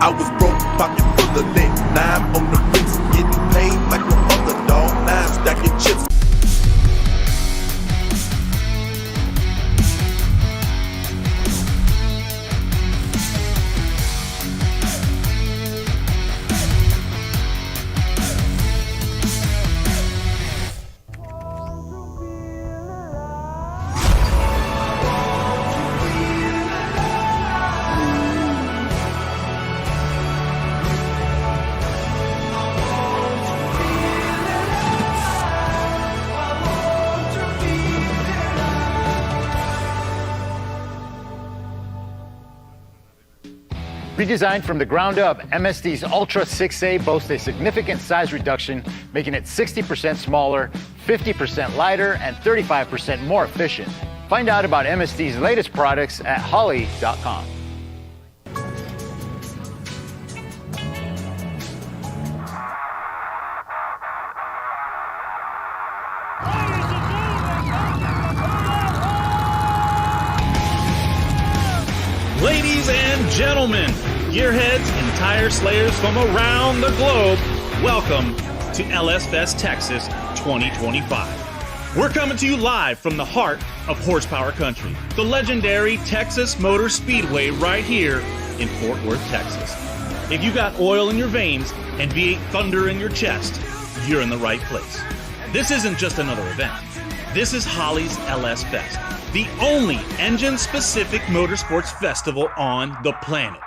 I was broke, pocket full of lit. Now I'm on the bricks, getting paid like a underdog. Now I'm stacking chips. Redesigned from the ground up, MSD's Ultra 6A boasts a significant size reduction, making it 60% smaller, 50% lighter, and 35% more efficient. Find out about MSD's latest products at Holley.com. Ladies and gentlemen, gearheads and tire slayers from around the globe, welcome to LS Fest Texas 2025. We're coming to you live from the heart of horsepower country, the legendary Texas Motor Speedway right here in Fort Worth, Texas. If you got oil in your veins and V8 thunder in your chest, you're in the right place. This isn't just another event. This is Holley's LS Fest, the only engine-specific motorsports festival on the planet.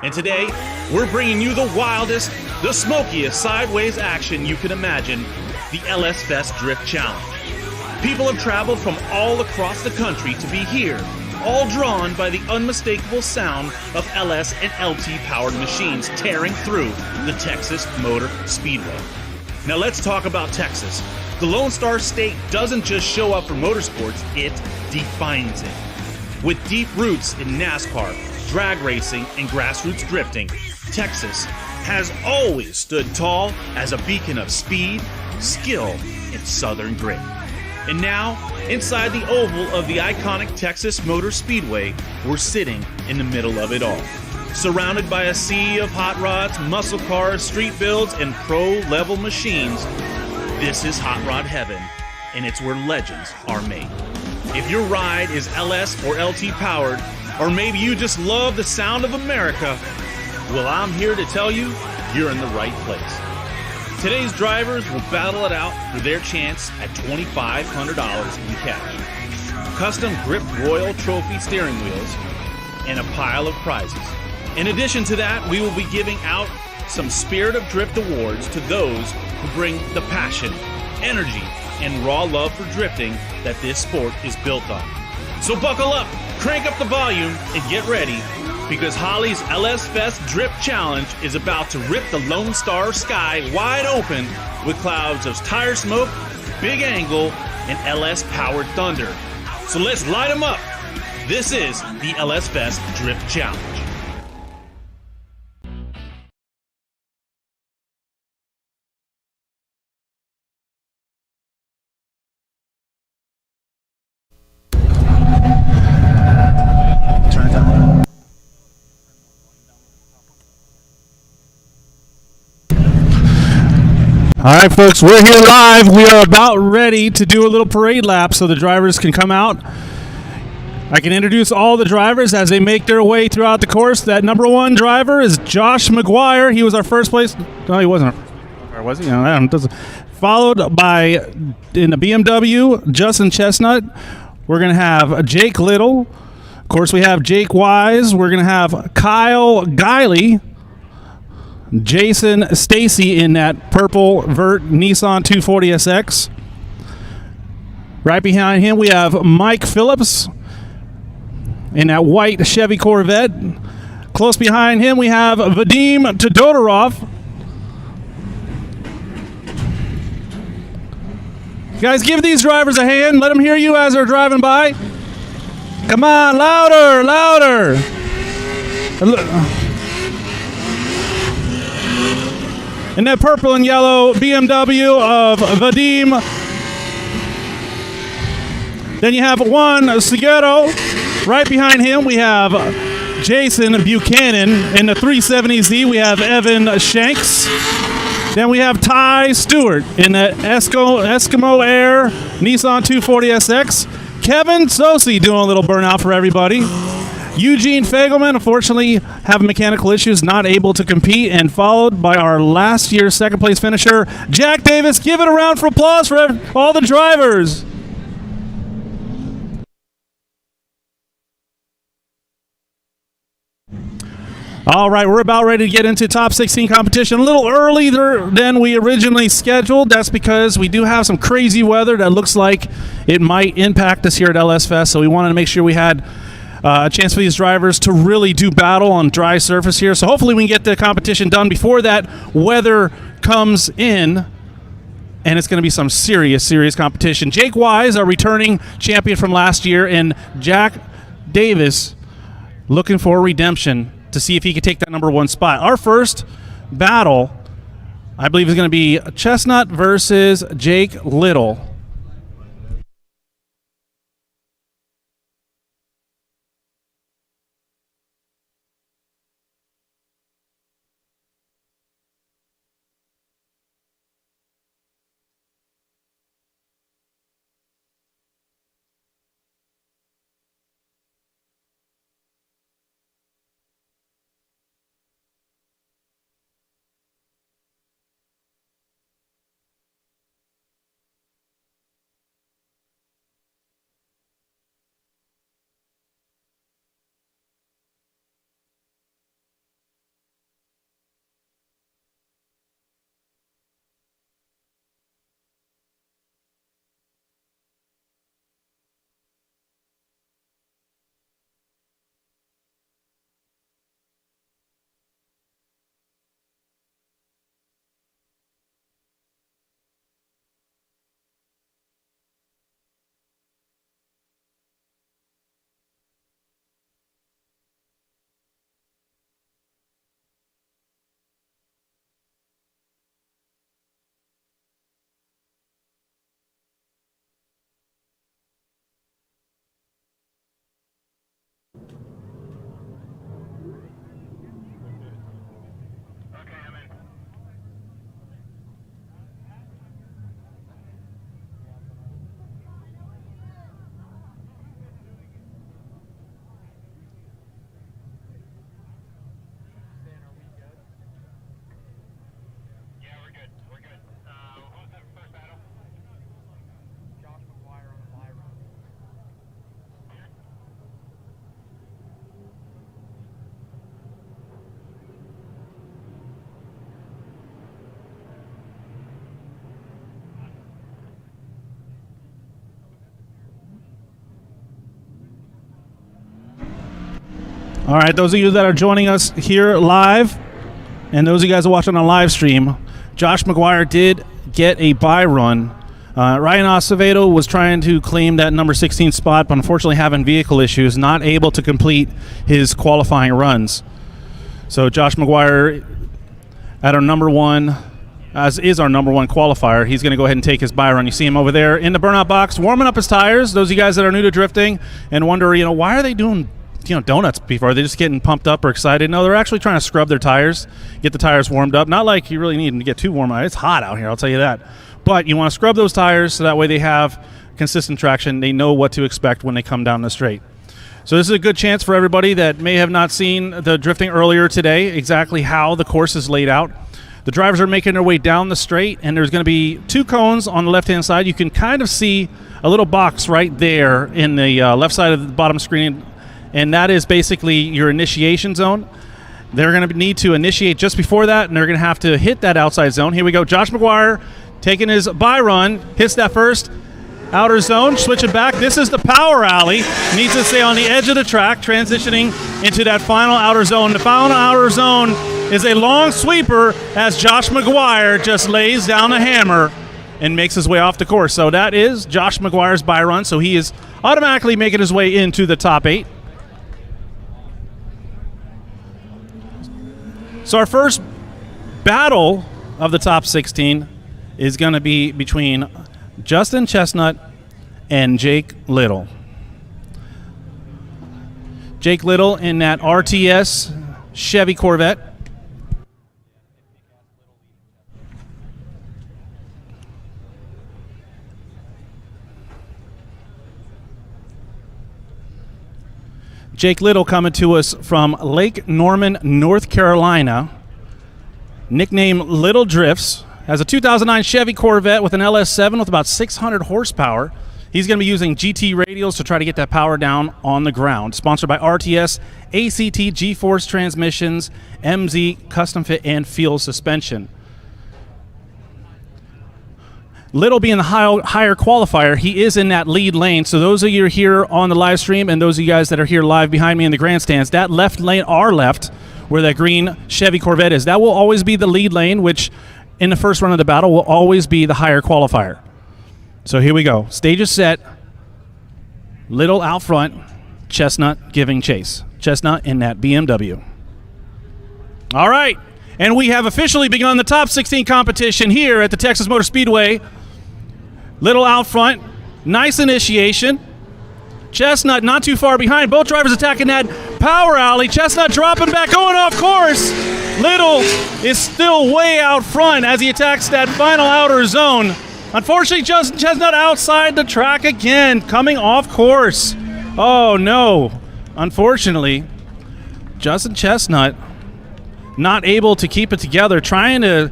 And today, we're bringing you the wildest, the smokiest sideways action you can imagine, the LS Fest Drift Challenge. People have traveled from all across the country to be here, all drawn by the unmistakable sound of LS and LT powered machines tearing through the Texas Motor Speedway. Now let's talk about Texas. The Lone Star State doesn't just show up for motorsports, it defines it. With deep roots in NASCAR, drag racing, and grassroots drifting, Texas has always stood tall as a beacon of speed, skill, and southern grit. And now, inside the oval of the iconic Texas Motor Speedway, we're sitting in the middle of it all. Surrounded by a sea of hot rods, muscle cars, street builds, and pro-level machines, this is hot rod heaven, and it's where legends are made. If your ride is LS or LT powered, or maybe you just love the sound of America, well, I'm here to tell you, you're in the right place. Today's drivers will battle it out for their chance at $2,500 in cash, custom Grip Royal Trophy steering wheels, and a pile of prizes. In addition to that, we will be giving out some Spirit of Drift awards to those who bring the passion, energy, and raw love for drifting that this sport is built on. So buckle up, crank up the volume, and get ready, because Holley's LS Fest Drift Challenge is about to rip the Lone Star sky wide open with clouds of tire smoke, big angle, and LS powered thunder. So let's light them up. This is the LS Fest Drift Challenge. All right, folks, we're here live. We are about ready to do a little parade lap so the drivers can come out. I can introduce all the drivers as they make their way throughout the course. That number one driver is Josh McGuire. He was our first place. No, he wasn't. Or was he? No, doesn't. Followed by, in the BMW, Justin Chestnut. We're going to have Jake Little. Of course, we have Jake Wise. We're going to have Kyle Guiley. Jason Stacy in that purple Vert Nissan 240SX. Right behind him, we have Mike Phillips in that white Chevy Corvette. Close behind him, we have Vadim Todorov. Guys, give these drivers a hand. Let them hear you as they're driving by. Come on, louder, louder. In that purple and yellow BMW of Vadim. Then you have Juan Seguero. Right behind him, we have Jason Buchanan. In the 370Z, we have Evan Shanks. Then we have Ty Stewart in the Eskimo Air Nissan 240SX. Kevin Sosi doing a little burnout for everybody. Eugene Fagelman, unfortunately, having mechanical issues, not able to compete, and followed by our last year's second place finisher, Jack Davis. Give it a round for applause for all the drivers. All right, we're about ready to get into top 16 competition. A little earlier than we originally scheduled. That's because we do have some crazy weather that looks like it might impact us here at LS Fest, so we wanted to make sure we had a chance for these drivers to really do battle on dry surface here. So hopefully we can get the competition done before that weather comes in, and it's going to be some serious competition. Jake Wise, our returning champion from last year, and Jack Davis looking for redemption to see if he could take that number 1 spot. Our first battle, I believe, is going to be Chestnut versus Jake Little. All right, those of you that are joining us here live, and those of you guys are watching on live stream, Josh McGuire did get a bye run. Ryan Acevedo was trying to claim that number 16 spot, but unfortunately having vehicle issues, not able to complete his qualifying runs. So Josh McGuire, at our number 1, as is our number 1 qualifier, he's going to go ahead and take his bye run. You see him over there in the burnout box, warming up his tires. Those of you guys that are new to drifting and wonder, why are they doing donuts before? Are they just getting pumped up or excited? No, they're actually trying to scrub their tires, get the tires warmed up. Not like you really need them to get too warm. It's hot out here, I'll tell you that. But you want to scrub those tires so that way they have consistent traction. They know what to expect when they come down the straight. So this is a good chance for everybody that may have not seen the drifting earlier today, exactly how the course is laid out. The drivers are making their way down the straight, and there's going to be 2 cones on the left-hand side. You can kind of see a little box right there in the left side of the bottom screen, and that is basically your initiation zone. They're going to need to initiate just before that, and they're going to have to hit that outside zone. Here we go. Josh McGuire taking his bye run, hits that first outer zone, switching back. This is the power alley. Needs to stay on the edge of the track, transitioning into that final outer zone. The final outer zone is a long sweeper as Josh McGuire just lays down a hammer and makes his way off the course. So that is Josh McGuire's bye run. So he is automatically making his way into the top 8. So our first battle of the top 16 is going to be between Justin Chestnut and Jake Little. Jake Little in that RTS Chevy Corvette. Jake Little coming to us from Lake Norman, North Carolina. Nickname Little Drifts. Has a 2009 Chevy Corvette with an LS7 with about 600 horsepower. He's going to be using GT radials to try to get that power down on the ground. Sponsored by RTS, ACT G-Force Transmissions, MZ Custom Fit, and Fuel Suspension. Little being the higher qualifier, he is in that lead lane. So those of you here on the live stream and those of you guys that are here live behind me in the grandstands, that left lane, our left, where that green Chevy Corvette is, that will always be the lead lane, which in the first run of the battle will always be the higher qualifier. So here we go. Stage is set. Little out front. Chestnut giving chase. Chestnut in that BMW. All right. And we have officially begun the top 16 competition here at the Texas Motor Speedway. Little out front. Nice initiation. Chestnut not too far behind. Both drivers attacking that power alley. Chestnut dropping back, going off course. Little is still way out front as he attacks that final outer zone. Unfortunately, Justin Chestnut outside the track again, coming off course. Oh no. Unfortunately, Justin Chestnut not able to keep it together, trying to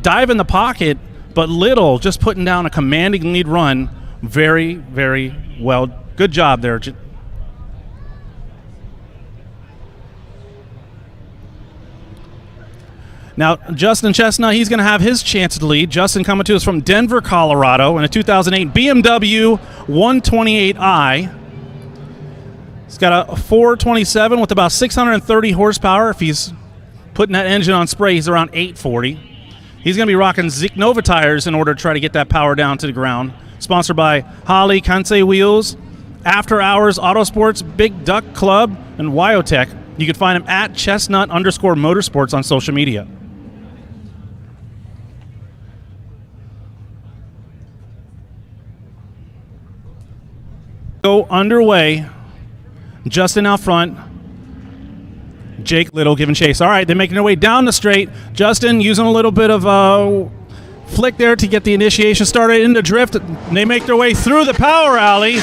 dive in the pocket, but Little just putting down a commanding lead run. Very, very well. Good job there. Now, Justin Chestnut, he's going to have his chance to lead. Justin coming to us from Denver, Colorado, in a 2008 BMW 128i. He's got a 427 with about 630 horsepower. If he's putting that engine on spray, he's around 840. He's going to be rocking Nova tires in order to try to get that power down to the ground. Sponsored by Holley Kansei Wheels, After Hours Autosports, Big Duck Club, and Wyotech. You can find him at Chestnut_Motorsports on social media. Go underway. Justin out front. Jake Little giving chase. All right, they're making their way down the straight. Justin using a little bit of flick there to get the initiation started into drift. They make their way through the power alley.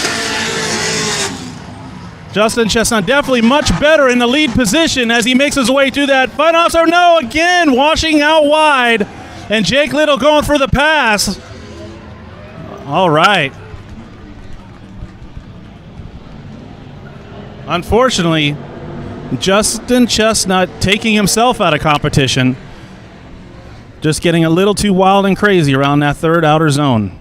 Justin Chestnut definitely much better in the lead position as he makes his way through that. Final officer, no, again, washing out wide. And Jake Little going for the pass. All right. Unfortunately, Justin Chestnut taking himself out of competition. Just getting a little too wild and crazy around that third outer zone.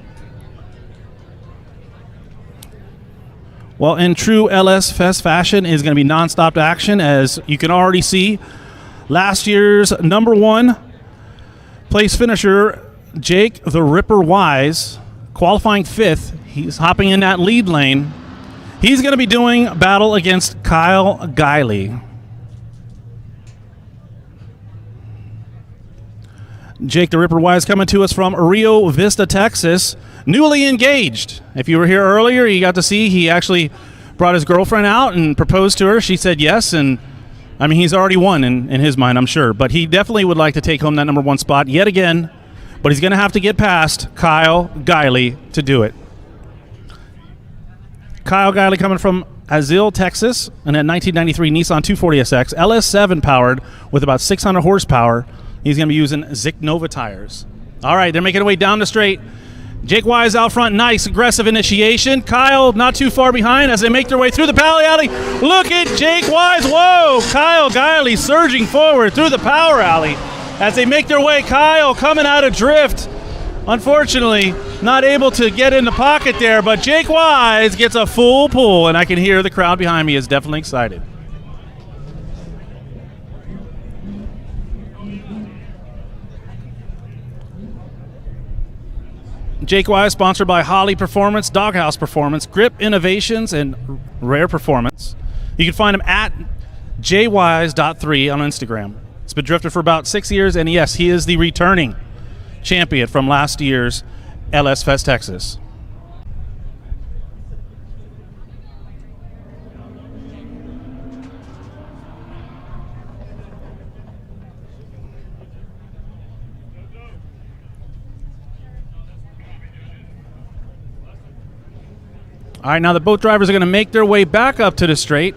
Well, in true LS Fest fashion, is going to be nonstop action, as you can already see. Last year's #1 place finisher, Jake the Ripper Wise, qualifying 5th. He's hopping in that lead lane. He's going to be doing battle against Kyle Guiley. Jake the Ripper Wise coming to us from Rio Vista, Texas. Newly engaged. If you were here earlier, you got to see he actually brought his girlfriend out and proposed to her. She said yes, and I mean, he's already won in his mind, I'm sure. But he definitely would like to take home that #1 spot yet again. But he's going to have to get past Kyle Guiley to do it. Kyle Guiley coming from Azil, Texas, and a 1993 Nissan 240SX, LS7 powered with about 600 horsepower. He's going to be using Nova tires. All right, they're making their way down the straight. Jake Wise out front, nice aggressive initiation. Kyle not too far behind as they make their way through the power alley. Look at Jake Wise, whoa! Kyle Guiley surging forward through the power alley as they make their way. Kyle coming out of drift. Unfortunately, not able to get in the pocket there, but Jake Wise gets a full pull, and I can hear the crowd behind me is definitely excited. Jake Wise, sponsored by Holley Performance, Doghouse Performance, Grip Innovations, and Rare Performance. You can find him at jwise.3 on Instagram. He's been drifting for about 6 years, and yes, he is the returning champion from last year's LS Fest Texas. All right, now that both drivers are going to make their way back up to the straight,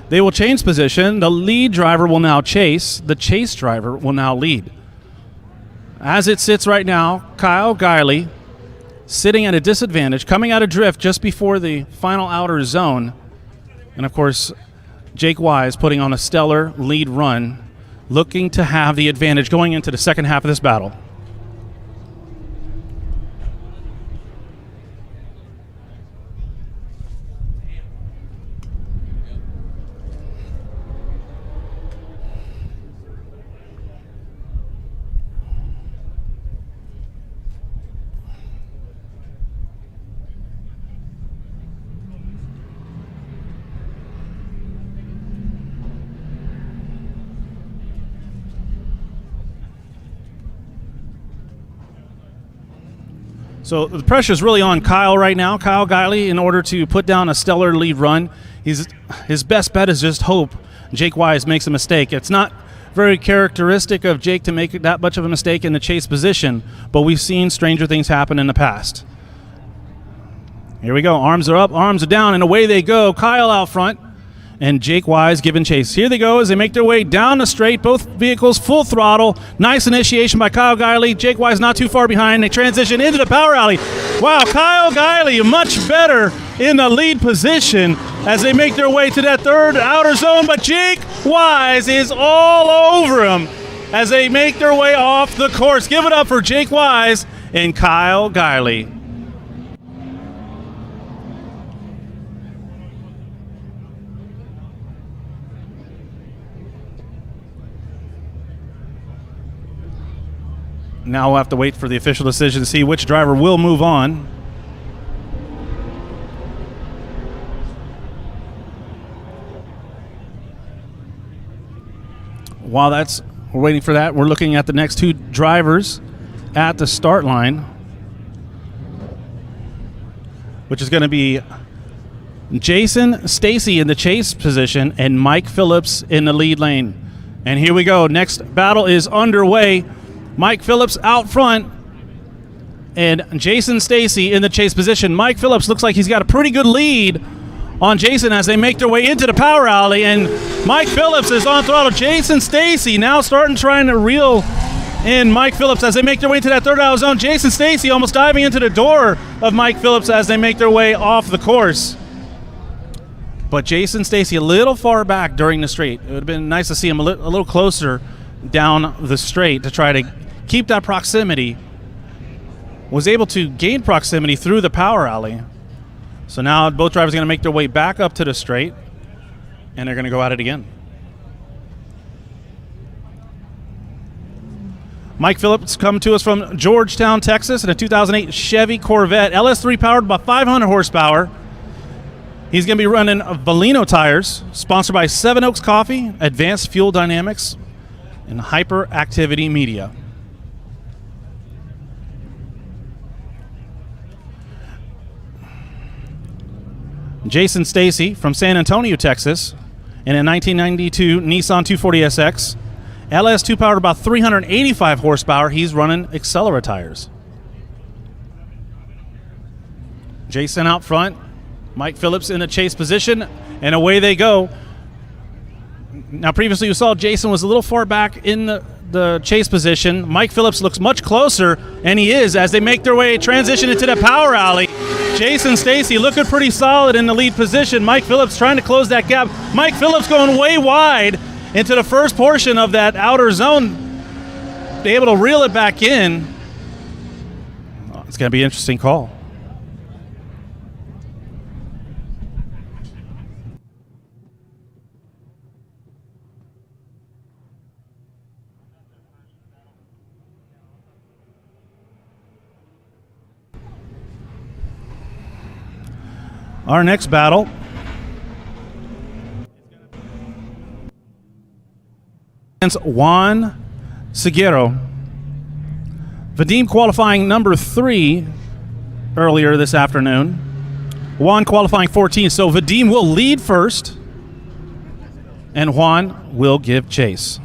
they will change position. The lead driver will now chase. The chase driver will now lead. As it sits right now, Kyle Guiley sitting at a disadvantage, coming out of drift just before the final outer zone. And, of course, Jake Wise putting on a stellar lead run, looking to have the advantage going into the second half of this battle. So the pressure is really on Kyle right now. Kyle Guiley, in order to put down a stellar lead run, his best bet is just hope Jake Wise makes a mistake. It's not very characteristic of Jake to make that much of a mistake in the chase position, but we've seen stranger things happen in the past. Here we go. Arms are up, arms are down, and away they go. Kyle out front, and Jake Wise giving chase. Here they go as they make their way down the straight. Both vehicles full throttle. Nice initiation by Kyle Guiley. Jake Wise not too far behind. They transition into the power alley. Wow, Kyle Guiley much better in the lead position as they make their way to that third outer zone. But Jake Wise is all over him as they make their way off the course. Give it up for Jake Wise and Kyle Guiley. Now we'll have to wait for the official decision to see which driver will move on. While we're waiting for that, we're looking at the next two drivers at the start line, which is going to be Jason Stacy in the chase position and Mike Phillips in the lead lane. And here we go. Next battle is underway. Mike Phillips out front and Jason Stacy in the chase position. Mike Phillips looks like he's got a pretty good lead on Jason as they make their way into the power alley, and Mike Phillips is on throttle. Jason Stacy now trying to reel in Mike Phillips as they make their way into that third outer zone. Jason Stacy almost diving into the door of Mike Phillips as they make their way off the course. But Jason Stacy a little far back during the straight. It would have been nice to see him a little closer down the straight to try to keep that proximity. Was able to gain proximity through the power alley. So now both drivers are going to make their way back up to the straight, and they're going to go at it again. Mike Phillips come to us from Georgetown, Texas, in a 2008 Chevy Corvette LS3 powered by 500 horsepower. He's going to be running Valino tires, sponsored by Seven Oaks Coffee, Advanced Fuel Dynamics, and Hyperactivity Media. Jason Stacy from San Antonio, Texas, in a 1992 Nissan 240SX. LS2 powered about 385 horsepower. He's running Accelera tires. Jason out front. Mike Phillips in the chase position, and away they go. Now, previously you saw Jason was a little far back in the chase position. Mike Phillips looks much closer, and he is, as they make their way, transition into the power alley. Jason Stacy looking pretty solid in the lead position. Mike Phillips trying to close that gap. Mike Phillips going way wide into the first portion of that outer zone. Be able to reel it back in. It's going to be an interesting call. Our next battle against Juan Seguero. Vadim qualifying number 3 earlier this afternoon. Juan qualifying 14, so Vadim will lead first, and Juan will give chase.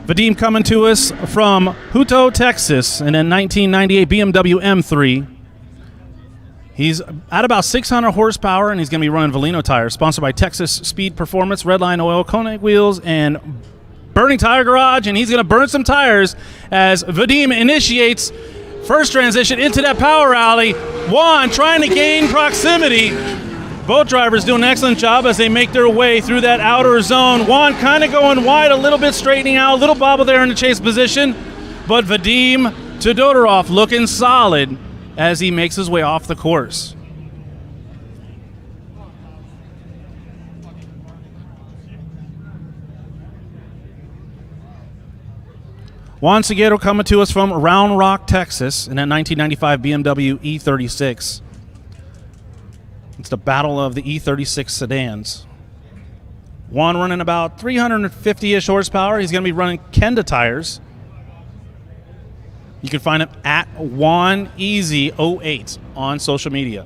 Vadim coming to us from Hutto, Texas, in a 1998 BMW M3. He's at about 600 horsepower, and he's going to be running Valino tires, sponsored by Texas Speed Performance, Redline Oil, Koenig Wheels, and Burning Tire Garage, and he's going to burn some tires as Vadim initiates first transition into that power alley. Juan trying to gain proximity. Both drivers doing an excellent job as they make their way through that outer zone. Juan kind of going wide, a little bit straightening out, a little bobble there in the chase position, but Vadim Todorov looking solid as he makes his way off the course. Juan Seguero coming to us from Round Rock, Texas, in that 1995 BMW E36. It's the battle of the E36 sedans. Juan running about 350-ish horsepower. He's going to be running Kenda tires. You can find him at JuanEasy08 on social media.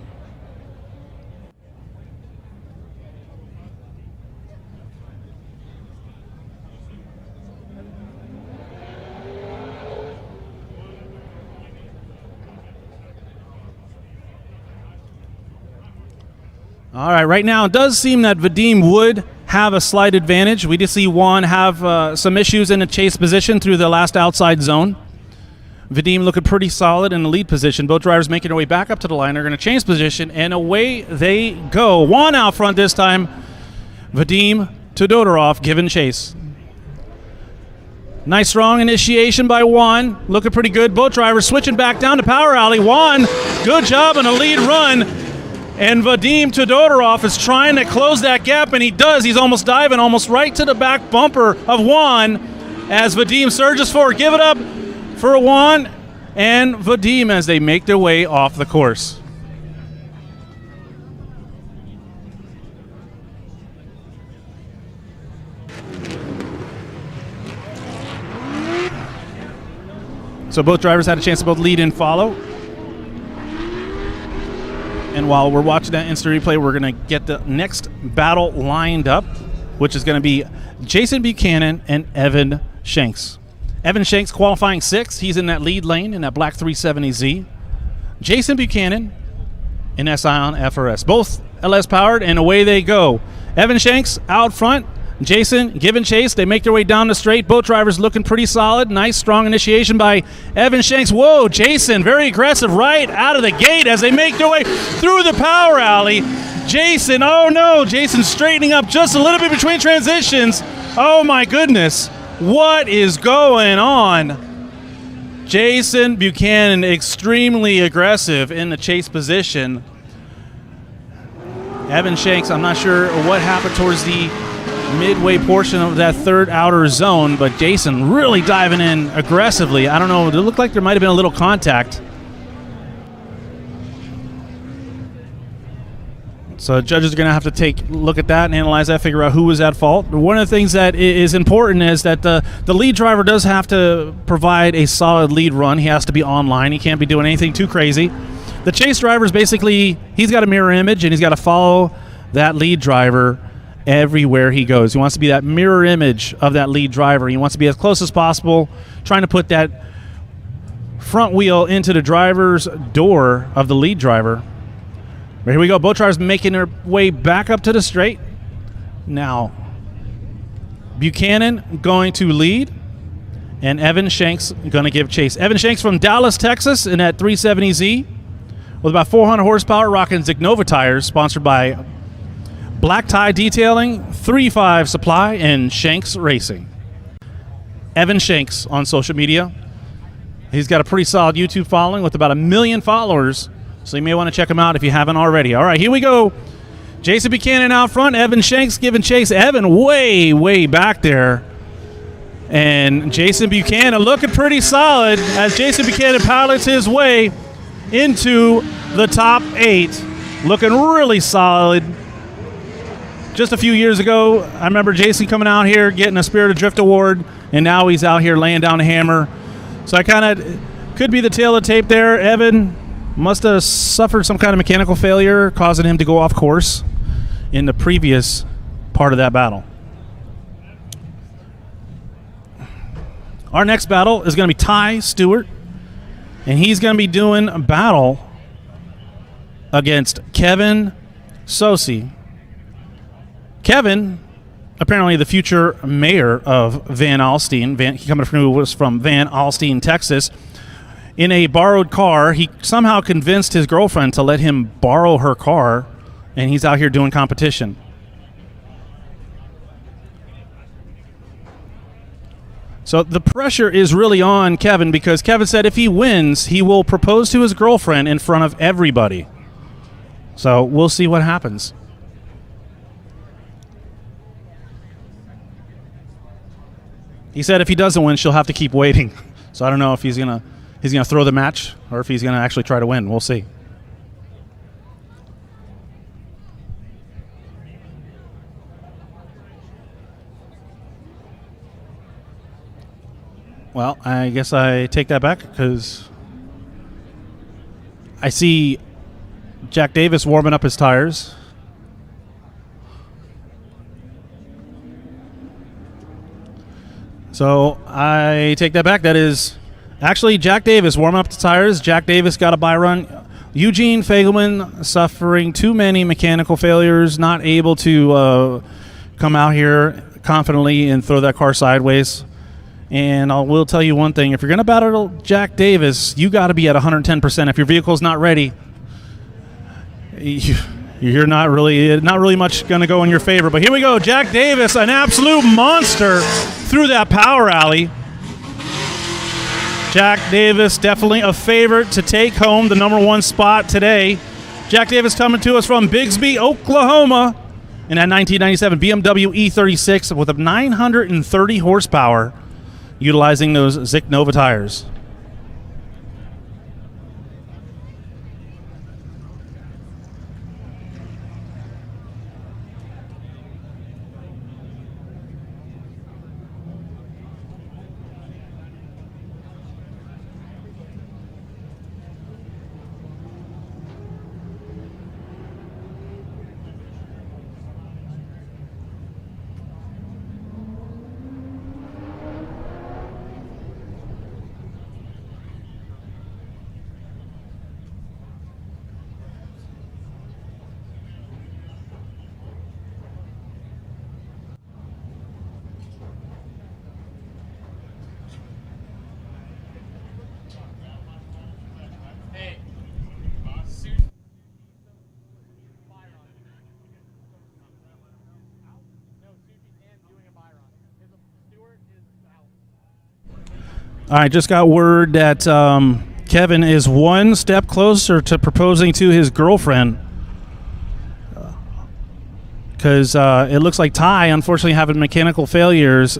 All right, right now it does seem that Vadim would have a slight advantage. We did see Juan have some issues in the chase position through the last outside zone. Vadim looking pretty solid in the lead position. Both drivers making their way back up to the line. They're going to change position, and away they go. Juan out front this time. Vadim Todorov giving chase. Nice strong initiation by Juan. Looking pretty good. Both drivers switching back down to power alley. Juan, good job on a lead run. And Vadim Todorov is trying to close that gap, and he does. He's almost diving, almost right to the back bumper of Juan as Vadim surges forward. Give it up for Juan and Vadim as they make their way off the course. So both drivers had a chance to both lead and follow. And while we're watching that instant replay, we're going to get the next battle lined up, which is going to be Jason Buchanan and Evan Shanks. Evan Shanks qualifying 6th. He's in that lead lane in that black 370Z. Jason Buchanan in Scion FRS. Both LS powered, and away they go. Evan Shanks out front. Jason giving chase. They make their way down the straight. Both drivers looking pretty solid. Nice, strong initiation by Evan Shanks. Whoa, Jason very aggressive right out of the gate as they make their way through the power alley. Jason, oh no, Jason straightening up just a little bit between transitions. Oh my goodness. What is going on? Jason Buchanan extremely aggressive in the chase position. Evan Shanks, I'm not sure what happened towards the midway portion of that third outer zone, but Jason really diving in aggressively. I don't know, it looked like there might have been a little contact. So judges are going to have to take a look at that and analyze that, figure out who was at fault. One of the things that is important is that the lead driver does have to provide a solid lead run. He has to be online. He can't be doing anything too crazy. The chase driver is basically, he's got a mirror image, and he's got to follow that lead driver everywhere he goes. He wants to be that mirror image of that lead driver. He wants to be as close as possible, trying to put that front wheel into the driver's door of the lead driver. But here we go. Both drivers making their way back up to the straight. Now, Buchanan going to lead, and Evan Shanks going to give chase. Evan Shanks from Dallas, Texas, in that 370Z with about 400 horsepower, rocking Zignova tires, sponsored by Black Tie Detailing, 3.5 Supply, and Shanks Racing. Evan Shanks on social media. He's got a pretty solid YouTube following with about 1 million followers, so you may want to check him out if you haven't already. All right, here we go. Jason Buchanan out front. Evan Shanks giving chase. Evan way, way back there. And Jason Buchanan looking pretty solid as Jason Buchanan pilots his way into the top 8. Looking really solid. Just a few years ago, I remember Jason coming out here getting a Spirit of Drift award, and now he's out here laying down a hammer. So I kind of could be the tail of the tape there. Evan must have suffered some kind of mechanical failure, causing him to go off course in the previous part of that battle. Our next battle is going to be Ty Stewart, and he's going to be doing a battle against Kevin Sosi. Kevin, apparently the future mayor of Van Alstyne. He was from Van Alstyne, Texas. In a borrowed car, he somehow convinced his girlfriend to let him borrow her car, and he's out here doing competition. So the pressure is really on Kevin, because Kevin said if he wins, he will propose to his girlfriend in front of everybody. So we'll see what happens. He said if he doesn't win, she'll have to keep waiting. So I don't know if he's gonna throw the match or if he's gonna actually try to win. We'll see. Well, I guess I take that back, because I see Jack Davis warming up his tires. So I take that back. That is actually Jack Davis warming up the tires. Jack Davis got a bye run. Eugene Fagelman suffering too many mechanical failures, not able to come out here confidently and throw that car sideways. And I will tell you one thing: if you're going to battle Jack Davis, you got to be at 110%. If your vehicle's not ready, you're not really much going to go in your favor. But here we go, Jack Davis, an absolute monster through that power alley. Jack Davis definitely a favorite to take home the number one spot today. Jack Davis coming to us from Bigsby, Oklahoma, in that 1997 BMW E36 with a 930 horsepower, utilizing those Zick Nova tires. I just got word that Kevin is one step closer to proposing to his girlfriend, because it looks like Ty, unfortunately having mechanical failures,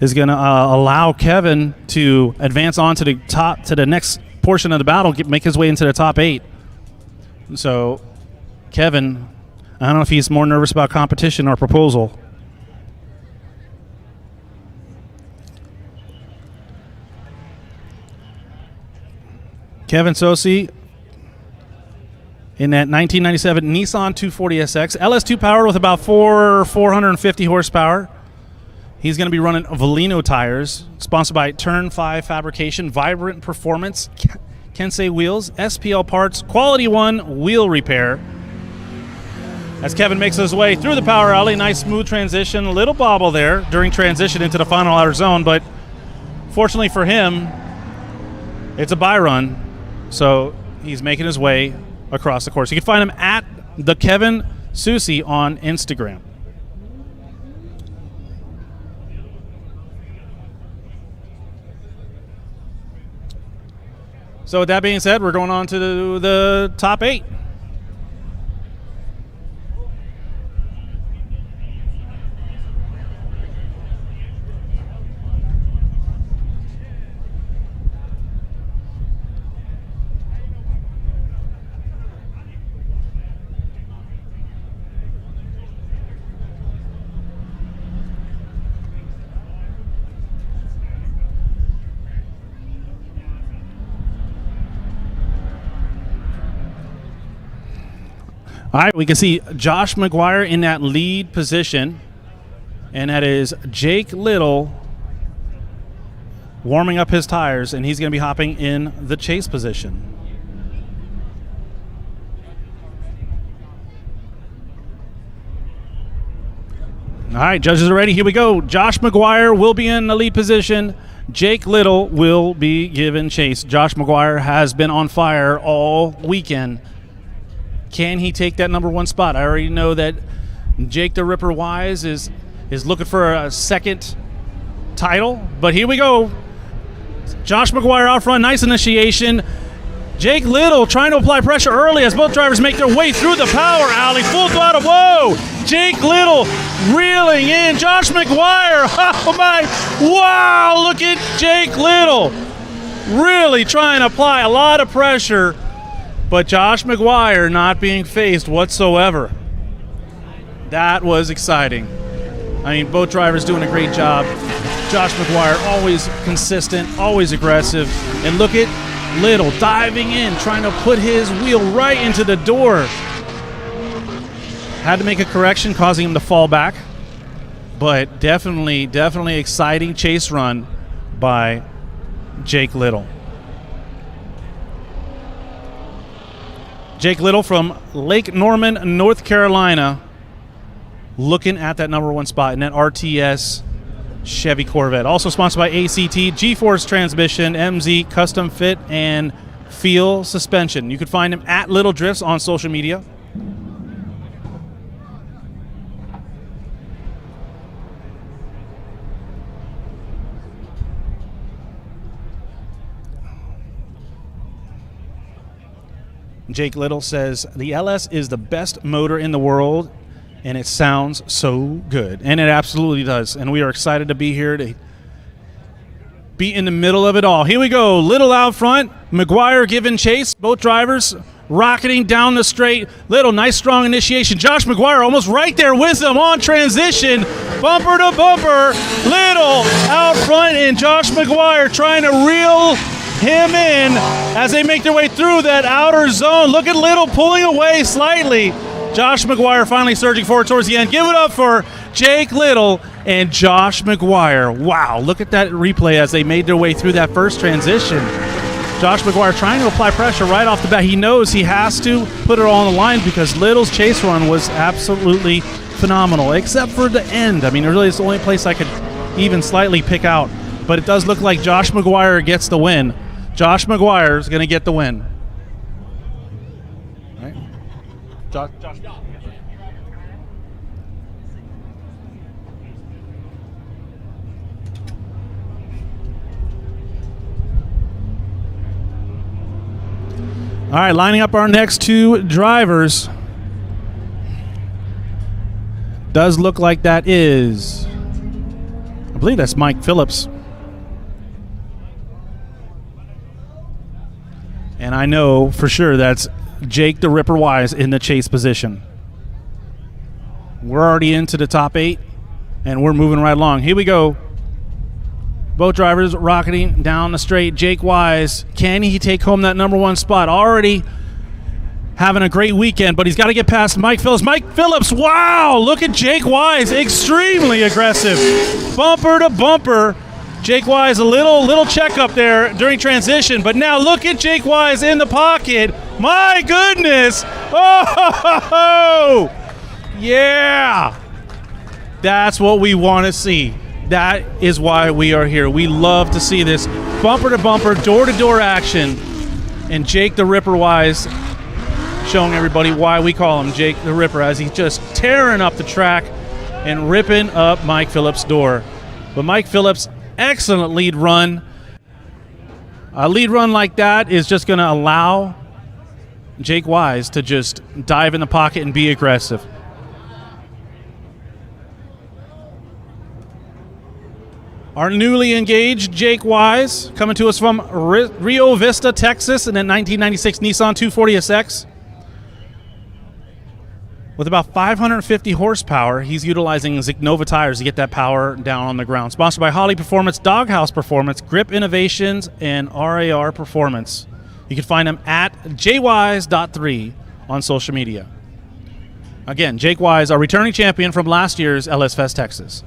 is going to allow Kevin to advance on to the next portion of the battle, make his way into the top 8. So Kevin, I don't know if he's more nervous about competition or proposal. Kevin Sosi in that 1997 Nissan 240SX, LS2 powered with about 450 horsepower. He's going to be running Volino tires, sponsored by Turn 5 Fabrication, Vibrant Performance, Kensei Wheels, SPL Parts, Quality One Wheel Repair. As Kevin makes his way through the power alley, nice smooth transition, a little bobble there during transition into the final outer zone, but fortunately for him, it's a bye run. So he's making his way across the course. You can find him at the Kevin Sosi on Instagram. So with that being said, we're going on to the top 8. All right, we can see Josh McGuire in that lead position, and that is Jake Little warming up his tires, and he's going to be hopping in the chase position. All right, judges are ready. Here we go. Josh McGuire will be in the lead position. Jake Little will be given chase. Josh McGuire has been on fire all weekend. Can he take that number 1 spot? I already know that Jake the Ripper Wise is looking for a second title, but here we go. Josh McGuire out front, nice initiation. Jake Little trying to apply pressure early as both drivers make their way through the power alley. Full throttle, whoa! Jake Little reeling in. Josh McGuire, oh my, wow, look at Jake Little. Really trying to apply a lot of pressure, but Josh McGuire not being phased whatsoever. That was exciting. I mean, both drivers doing a great job. Josh McGuire always consistent, always aggressive. And look at Little diving in, trying to put his wheel right into the door. Had to make a correction, causing him to fall back. But definitely exciting chase run by Jake Little. Jake Little from Lake Norman, North Carolina, looking at that number 1 spot in that RTS Chevy Corvette. Also sponsored by ACT, G-Force Transmission, MZ Custom Fit, and Feel Suspension. You can find him at Little Drifts on social media. Jake Little says, the LS is the best motor in the world, and it sounds so good. And it absolutely does. And we are excited to be here to be in the middle of it all. Here we go. Little out front. McGuire giving chase. Both drivers rocketing down the straight. Little, nice strong initiation. Josh McGuire almost right there with them on transition. Bumper to bumper. Little out front, and Josh McGuire trying to reel him in as they make their way through that outer zone. Look at Little pulling away slightly. Josh McGuire finally surging forward towards the end. Give it up for Jake Little and Josh McGuire. Wow, look at that replay as they made their way through that first transition. Josh McGuire trying to apply pressure right off the bat. He knows he has to put it all on the line because Little's chase run was absolutely phenomenal, except for the end. I mean, really, it's the only place I could even slightly pick out. But it does look like Josh McGuire gets the win. Josh McGuire is going to get the win. All right. Josh. All right, lining up our next 2 drivers. Does look like that is, I believe that's Mike Phillips. And I know for sure that's Jake the Ripper Wise in the chase position. We're already into the top 8, and we're moving right along. Here we go. Both drivers rocketing down the straight. Jake Wise, can he take home that number 1 spot? Already having a great weekend, but he's got to get past Mike Phillips. Mike Phillips, wow, look at Jake Wise, extremely aggressive. Bumper to bumper. Jake Wise, a little checkup there during transition, but now look at Jake Wise in the pocket. My goodness. Oh, yeah. That's what we want to see. That is why we are here. We love to see this bumper-to-bumper, door-to-door action. And Jake the Ripper Wise showing everybody why we call him Jake the Ripper, as he's just tearing up the track and ripping up Mike Phillips' door. But Mike Phillips, excellent lead run. A lead run like that is just going to allow Jake Wise to just dive in the pocket and be aggressive. Our newly engaged Jake Wise, coming to us from Rio Vista, Texas, in a 1996 Nissan 240SX. With about 550 horsepower, he's utilizing Zignova tires to get that power down on the ground. Sponsored by Holley Performance, Doghouse Performance, Grip Innovations, and RAR Performance. You can find him at jwise.3 on social media. Again, Jake Wise, our returning champion from last year's LS Fest Texas.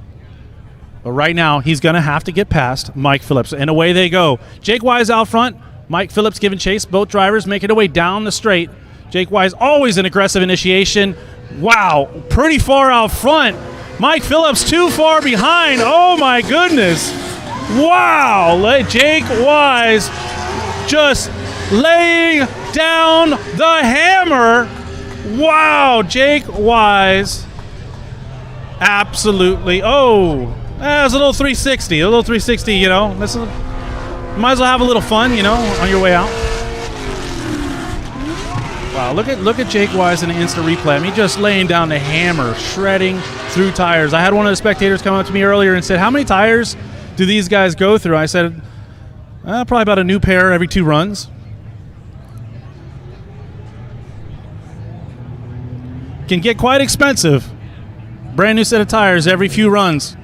But right now, he's going to have to get past Mike Phillips. And away they go. Jake Wise out front. Mike Phillips giving chase. Both drivers making their way down the straight. Jake Wise always an aggressive initiation. Wow, pretty far out front. Mike Phillips too far behind. Oh my goodness. Wow. Jake Wise just laying down the hammer. Wow, Jake Wise. Absolutely. Oh, that was a little 360. A little 360, you know. Might as well have a little fun, you know, on your way out. Wow, look at Jake Wise in the instant replay. I mean, just laying down the hammer, shredding through tires. I had one of the spectators come up to me earlier and said, how many tires do these guys go through? I said, probably about a new pair every 2 runs. Can get quite expensive. Brand new set of tires every few runs.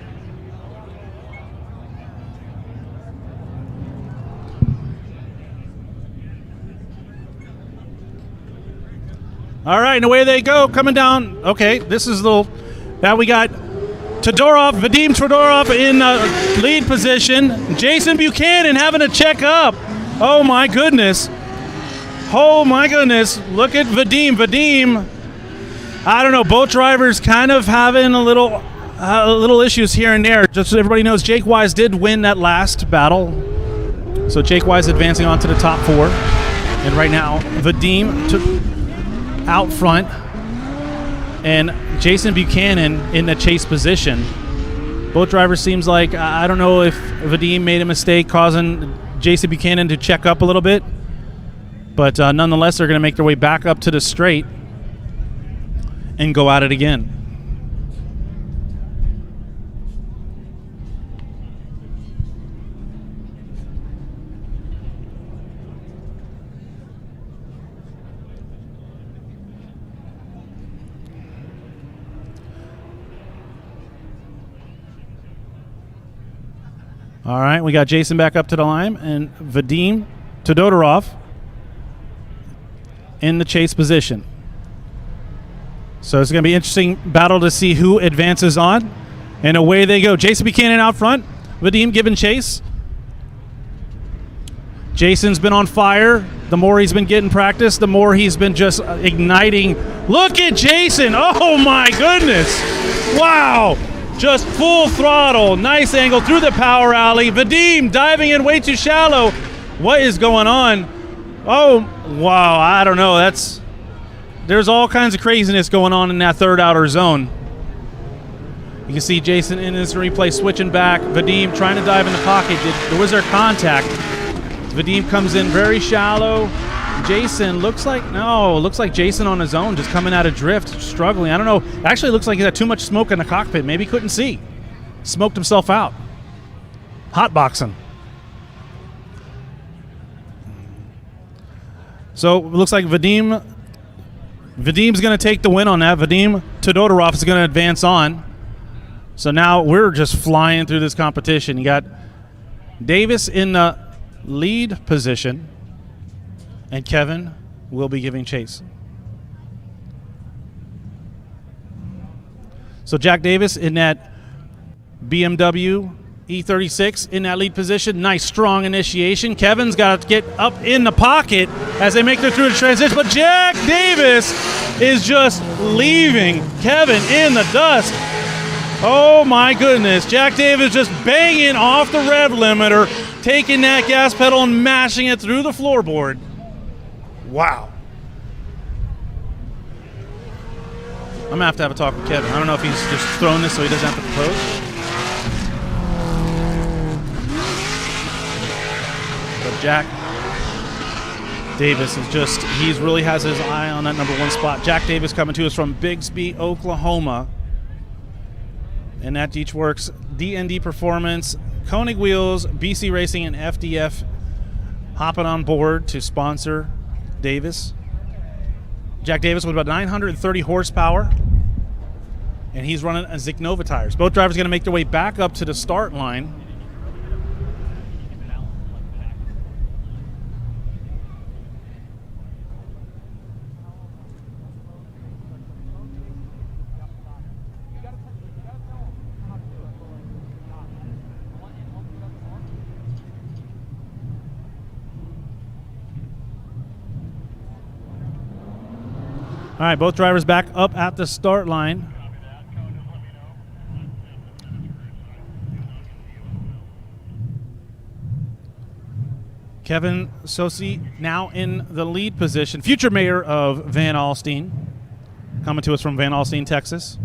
All right, and away they go, coming down. Okay, this is the now we got Vadim Todorov in lead position. Jason Buchanan having to check up. Oh my goodness. Oh my goodness. Look at Vadim. I don't know, both drivers kind of having a little issues here and there. Just so everybody knows, Jake Wise did win that last battle. So Jake Wise advancing on to the top 4. And right now, Vadim out front. And Jason Buchanan in the chase position. Both drivers seems like, I don't know if Vadim made a mistake causing Jason Buchanan to check up a little bit. But nonetheless, they're going to make their way back up to the straight and go at it again. All right, we got Jason back up to the line and Vadim Todorov in the chase position. So it's going to be an interesting battle to see who advances on. And away they go. Jason Buchanan out front. Vadim giving chase. Jason's been on fire. The more he's been getting practice, the more he's been just igniting. Look at Jason. Oh, my goodness. Wow. Just full throttle. Nice angle through the power alley. Vadim diving in way too shallow. What is going on? Oh, wow. I don't know. There's all kinds of craziness going on in that third outer zone. You can see Jason in this replay switching back. Vadim trying to dive in the pocket. There was their contact. Vadim comes in very shallow. Jason looks like Jason on his own, just coming out of drift, struggling. I don't know. Actually, looks like he had too much smoke in the cockpit. Maybe he couldn't see. Smoked himself out. Hotboxing. So it looks like Vadim's going to take the win on that. Vadim Todorov is going to advance on. So now we're just flying through this competition. You got Davis in the lead position, and Kevin will be giving chase. So Jack Davis in that BMW E36 in that lead position. Nice, strong initiation. Kevin's got to get up in the pocket as they make their through the transition. But Jack Davis is just leaving Kevin in the dust. Oh, my goodness. Jack Davis just banging off the rev limiter, taking that gas pedal and mashing it through the floorboard. Wow. I'm going to have a talk with Kevin. I don't know if he's just throwing this so he doesn't have to propose. But Jack Davis is he really has his eye on that number 1 spot. Jack Davis coming to us from Bixby, Oklahoma. And that each works D&D Performance, Koenig Wheels, BC Racing, and FDF hopping on board to sponsor Davis. Jack Davis with about 930 horsepower. And he's running a Zicknova tires. Both drivers going to make their way back up to the start line. All right, both drivers back up at the start line. Kevin Sosi now in the lead position. Future mayor of Van Alstyne, coming to us from Van Alstyne, Texas.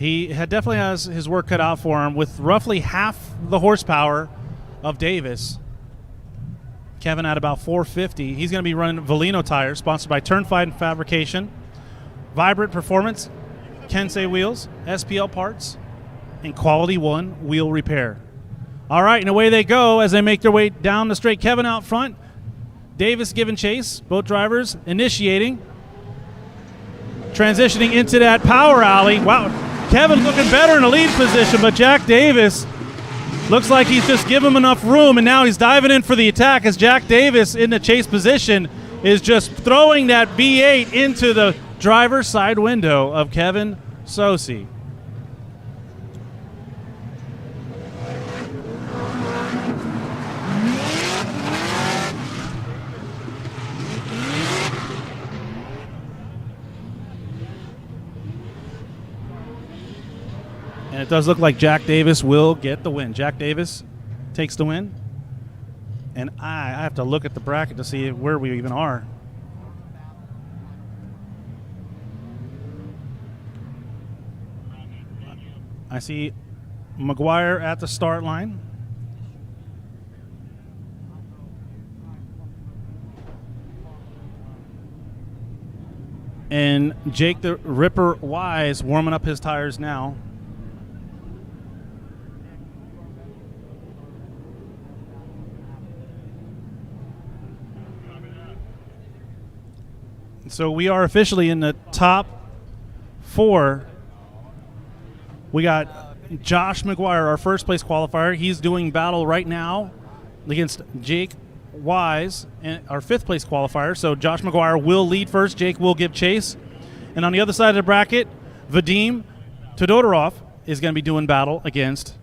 He definitely has his work cut out for him with roughly half the horsepower of Davis. Kevin at about 450. He's going to be running Valino tires, sponsored by Turnfine Fabrication, Vibrant Performance, Kensei Wheels, SPL Parts, and Quality One Wheel Repair. All right, and away they go as they make their way down the straight. Kevin out front, Davis giving chase, both drivers initiating, transitioning into that power alley. Wow, Kevin looking better in the lead position, but Jack Davis looks like he's just given him enough room, and now he's diving in for the attack as Jack Davis in the chase position is just throwing that V8 into the driver's side window of Kevin Sosi. And it does look like Jack Davis will get the win. Jack Davis takes the win. And I have to look at the bracket to see where we even are. I see McGuire at the start line. And Jake the Ripper Wise warming up his tires now. So we are officially in the top 4. We got Josh McGuire, our first place qualifier. He's doing battle right now against Jake Wise, and our 5th place qualifier. So Josh McGuire will lead first. Jake will give chase. And on the other side of the bracket, Vadim Todorov is going to be doing battle against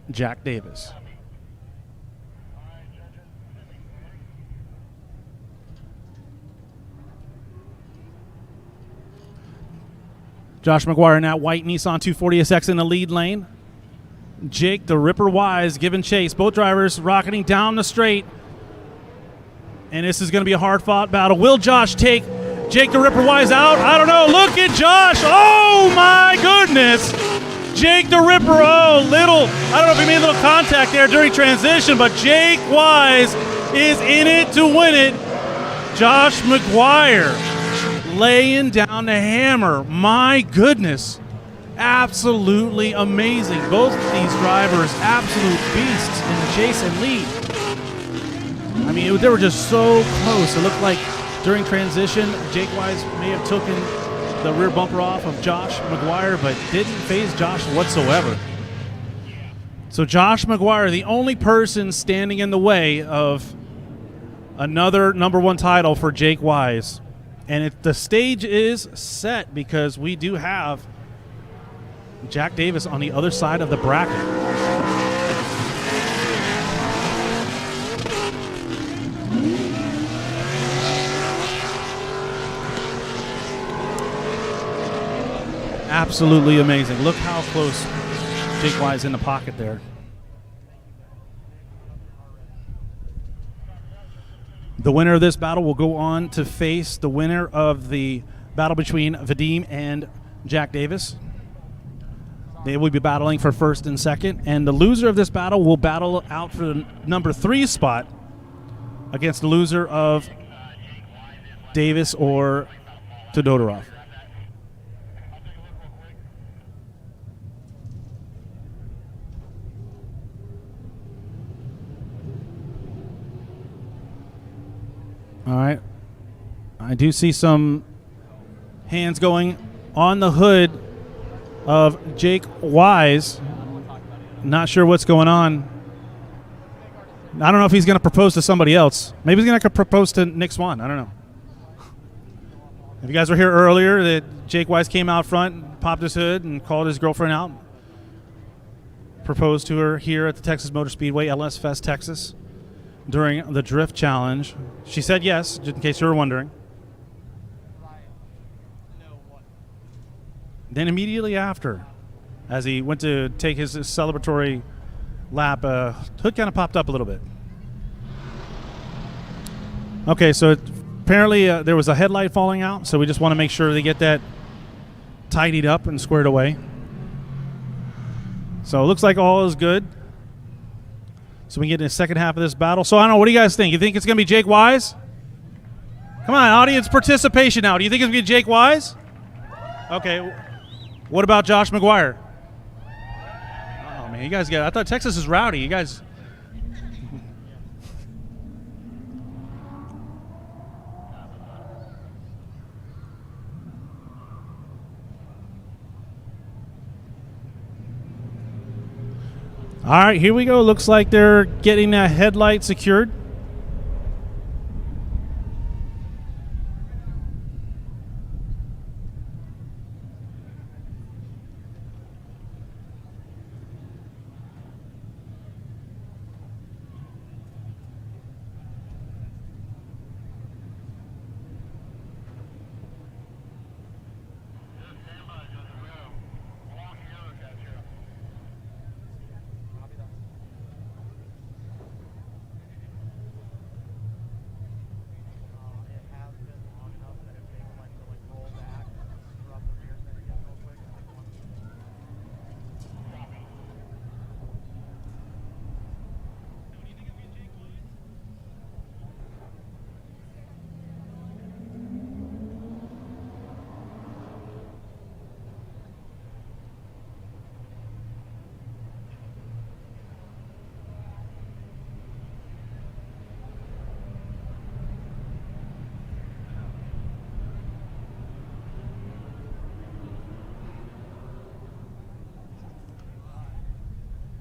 Jack Davis. Josh McGuire in that white Nissan 240SX in the lead lane. Jake the Ripper Wise giving chase. Both drivers rocketing down the straight. And this is going to be a hard-fought battle. Will Josh take Jake the Ripper Wise out? I don't know. Look at Josh. Oh, my goodness. Jake the Ripper. Oh, little. I don't know if he made a little contact there during transition, but Jake Wise is in it to win it. Josh McGuire laying down the hammer. My goodness. Absolutely amazing. Both of these drivers, absolute beasts in the chase and lead. I mean, they were just so close. It looked like during transition, Jake Wise may have taken the rear bumper off of Josh McGuire, but didn't phase Josh whatsoever. So Josh McGuire, the only person standing in the way of another number 1 title for Jake Wise. And the stage is set because we do have Jack Davis on the other side of the bracket. Absolutely amazing. Look how close Jake Wise in the pocket there. The winner of this battle will go on to face the winner of the battle between Vadim and Jack Davis. They will be battling for 1st and 2nd, and the loser of this battle will battle out for the number 3 spot against the loser of Davis or Todorov. All right. I do see some hands going on the hood of Jake Wise. Not sure what's going on. I don't know if he's going to propose to somebody else. Maybe he's going to propose to Nick Swan. I don't know. If you guys were here earlier, that Jake Wise came out front, popped his hood, and called his girlfriend out. Proposed to her here at the Texas Motor Speedway, LS Fest Texas, during the Drift Challenge. She said yes, just in case you were wondering. Then immediately after, as he went to take his celebratory lap, hood kind of popped up a little bit. Okay, so apparently there was a headlight falling out, so we just want to make sure they get that tidied up and squared away. So it looks like all is good. So we can get in the second half of this battle. So I don't know, what do you guys think? You think it's going to be Jake Wise? Come on, audience participation now. Do you think it's going to be Jake Wise? Okay. What about Josh McGuire? Oh, man, you guys I thought Texas is rowdy. You guys... All right, here we go. Looks like they're getting that headlight secured.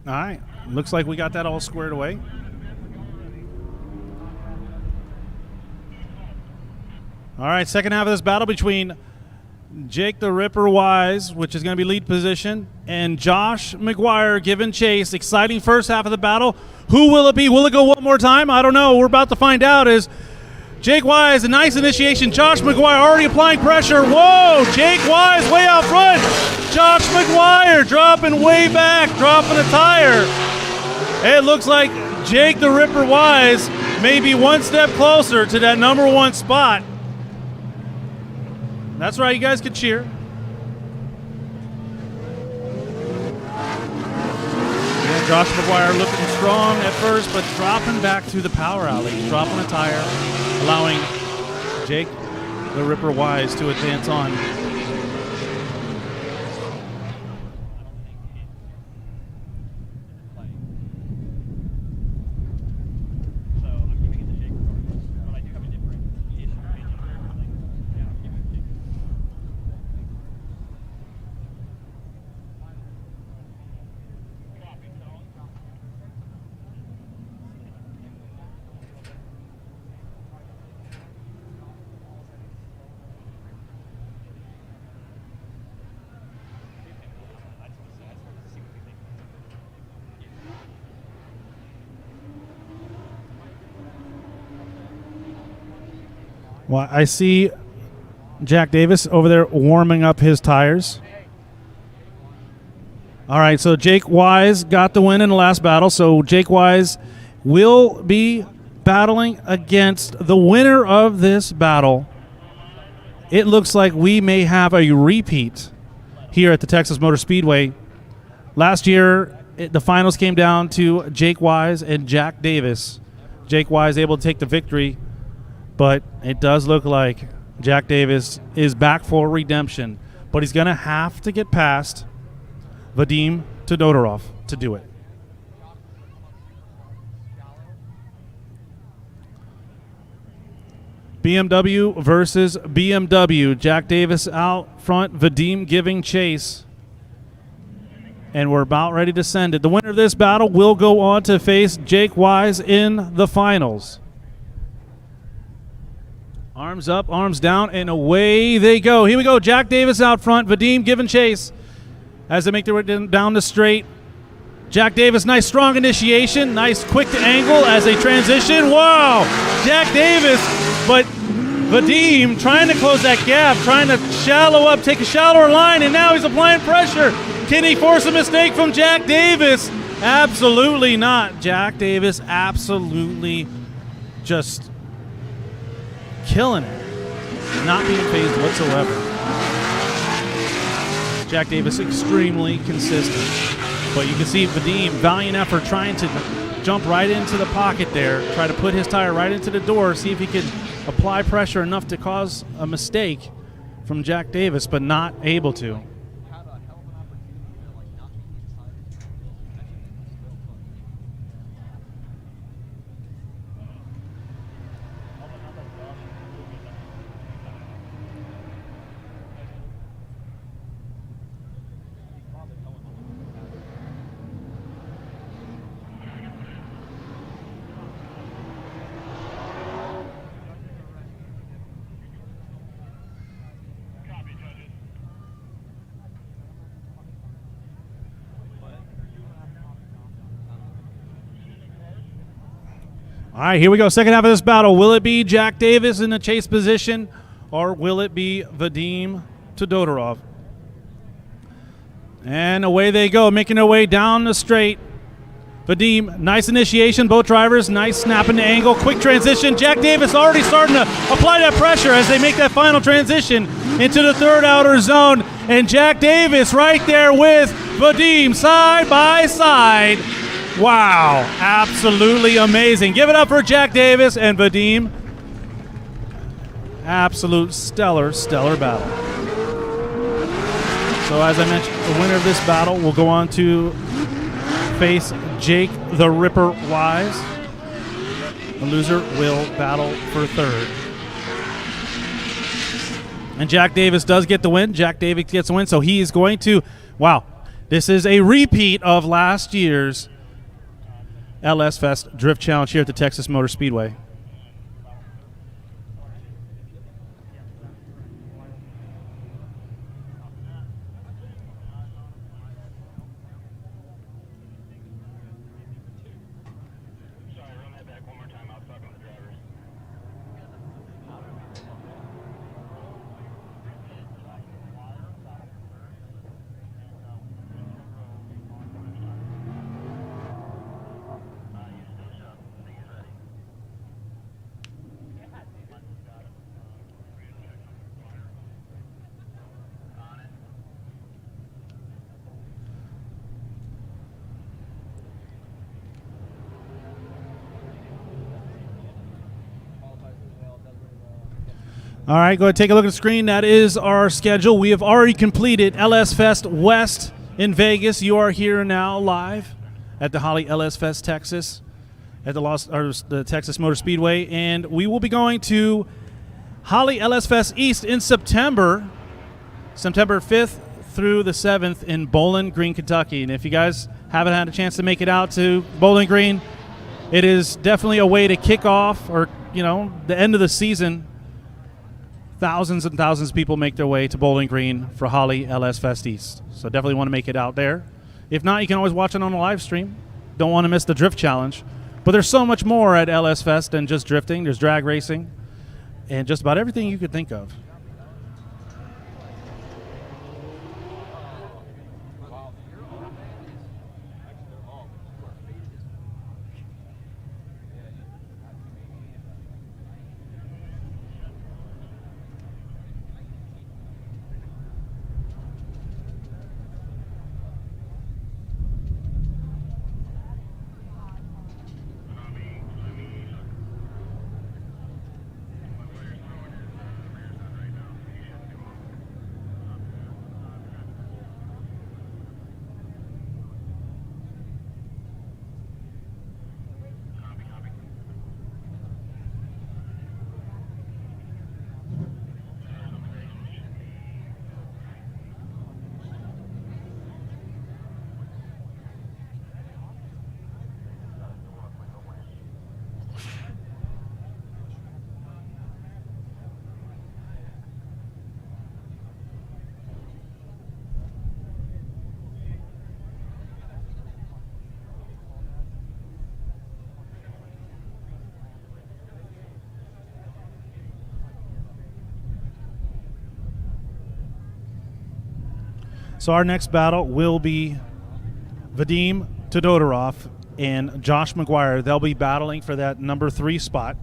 All right, looks like we got that all squared away. All right, second half of this battle between Jake the Ripper Wise, which is going to be lead position, and Josh McGuire giving chase. Exciting first half of the battle. Who will it be? Will it go one more time? I don't know. We're about to find out. Is Jake Wise, a nice initiation. Josh McGuire already applying pressure. Whoa, Jake Wise way out front. Josh McGuire dropping way back, dropping a tire. It looks like Jake the Ripper Wise may be one step closer to that number one spot. That's right, you guys can cheer. Yeah, Josh McGuire looking strong at first, but dropping back to the power alley, dropping a tire, allowing Jake the Ripper Wise to advance on. Well, I see Jack Davis over there warming up his tires. All right, so Jake Wise got the win in the last battle. So Jake Wise will be battling against the winner of this battle. It looks like we may have a repeat here at the Texas Motor Speedway. Last year, the finals came down to Jake Wise and Jack Davis. Jake Wise able to take the victory. But it does look like Jack Davis is back for redemption. But he's going to have to get past Vadim Todorov to do it. BMW versus BMW. Jack Davis out front, Vadim giving chase. And we're about ready to send it. The winner of this battle will go on to face Jake Wise in the finals. Arms up, arms down, and away they go. Here we go. Jack Davis out front. Vadim giving chase as they make their way down the straight. Jack Davis, nice strong initiation. Nice quick to angle as they transition. Wow. Jack Davis, but Vadim trying to close that gap, trying to shallow up, take a shallower line, and now he's applying pressure. Can he force a mistake from Jack Davis? Absolutely not. Jack Davis absolutely just killing it, not being phased whatsoever. Jack Davis extremely consistent. But you can see Vadim, valiant effort, trying to jump right into the pocket there, try to put his tire right into the door, see if he could apply pressure enough to cause a mistake from Jack Davis, but not able to. All right, here we go. Second half of this battle. Will it be Jack Davis in the chase position, or will it be Vadim Todorov? And away they go, making their way down the straight. Vadim, nice initiation. Both drivers, nice snap into angle. Quick transition. Jack Davis already starting to apply that pressure as they make that final transition into the third outer zone. And Jack Davis right there with Vadim side by side. Wow, absolutely amazing. Give it up for Jack Davis and Vadim. Absolute stellar battle. So as I mentioned, the winner of this battle will go on to face Jake the Ripper Wise. The loser will battle for third. And Jack Davis does get the win. Jack Davis gets the win, so he is going to, wow, this is a repeat of last year's LS Fest Drift Challenge here at the Texas Motor Speedway. All right, go ahead and take a look at the screen. That is our schedule. We have already completed LS Fest West in Vegas. You are here now live at the Holley LS Fest Texas at the Texas Motor Speedway. And we will be going to Holley LS Fest East in September 5th through the 7th in Bowling Green, Kentucky. And if you guys haven't had a chance to make it out to Bowling Green, it is definitely a way to kick off or, the end of the season. Thousands and thousands of people make their way to Bowling Green for Holley LS Fest East. So definitely want to make it out there. If not, you can always watch it on a live stream. Don't want to miss the Drift Challenge. But there's so much more at LS Fest than just drifting. There's drag racing and just about everything you could think of. So our next battle will be Vadim Todorov and Josh McGuire. They'll be battling for that number 3 spot.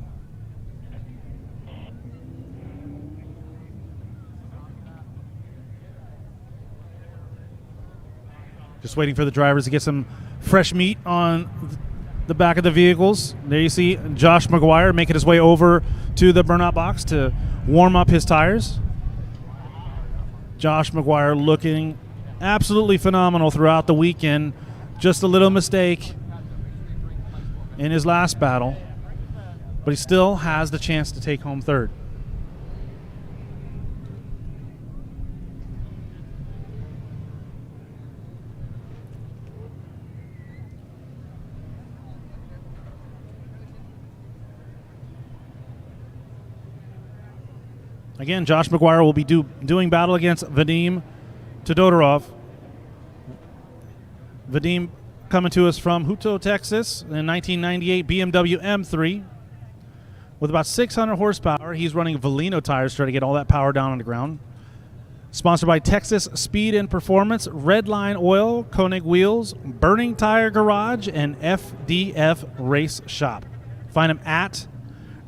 Just waiting for the drivers to get some fresh meat on the back of the vehicles. There you see Josh McGuire making his way over to the burnout box to warm up his tires. Josh McGuire looking absolutely phenomenal throughout the weekend. Just a little mistake in his last battle, but he still has the chance to take home third. Again, Josh McGuire will be doing battle against Vadim Todorov. Vadim coming to us from Hutto, Texas, in 1998 BMW M3. With about 600 horsepower, he's running Valino tires to try to get all that power down on the ground. Sponsored by Texas Speed and Performance, Redline Oil, Koenig Wheels, Burning Tire Garage, and FDF Race Shop. Find him at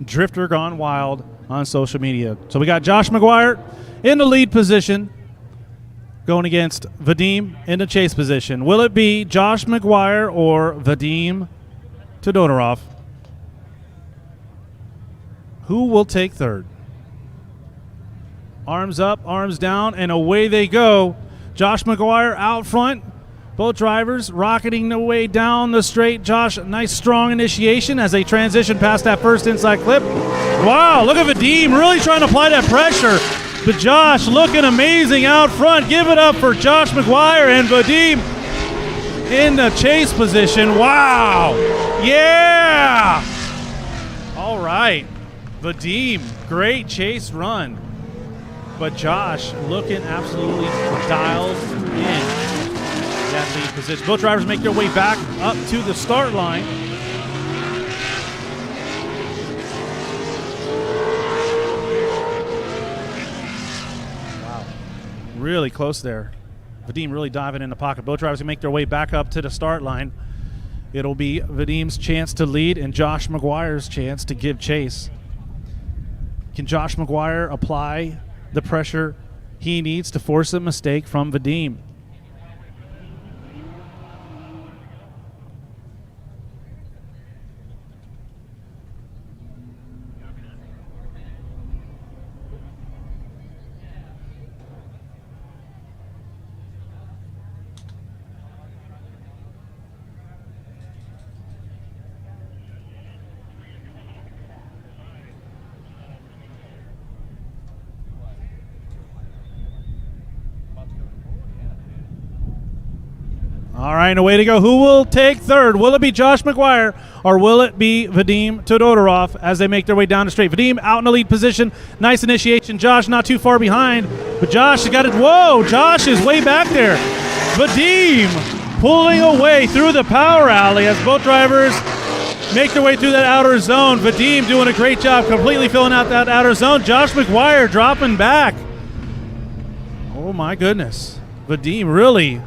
Drifter Gone Wild on social media. So we got Josh McGuire in the lead position going against Vadim in the chase position. Will it be Josh McGuire or Vadim Todorov? Who will take third? Arms up, arms down, and away they go. Josh McGuire out front. Both drivers rocketing their way down the straight. Josh, nice strong initiation as they transition past that first inside clip. Wow, look at Vadim really trying to apply that pressure. But Josh looking amazing out front. Give it up for Josh McGuire and Vadim in the chase position. Wow. Yeah. All right. Vadim, great chase run. But Josh looking absolutely dialed in that lead position. Both drivers make their way back up to the start line. Wow. Really close there. Vadim really diving in the pocket. Both drivers make their way back up to the start line. It'll be Vadim's chance to lead and Josh McGuire's chance to give chase. Can Josh McGuire apply the pressure he needs to force a mistake from Vadim? All right, away to go. Who will take third? Will it be Josh McGuire or will it be Vadim Todorov as they make their way down the straight? Vadim out in the lead position. Nice initiation. Josh not too far behind, but Josh has got it. Whoa, Josh is way back there. Vadim pulling away through the power alley as both drivers make their way through that outer zone. Vadim doing a great job completely filling out that outer zone. Josh McGuire dropping back. Oh, my goodness. Vadim really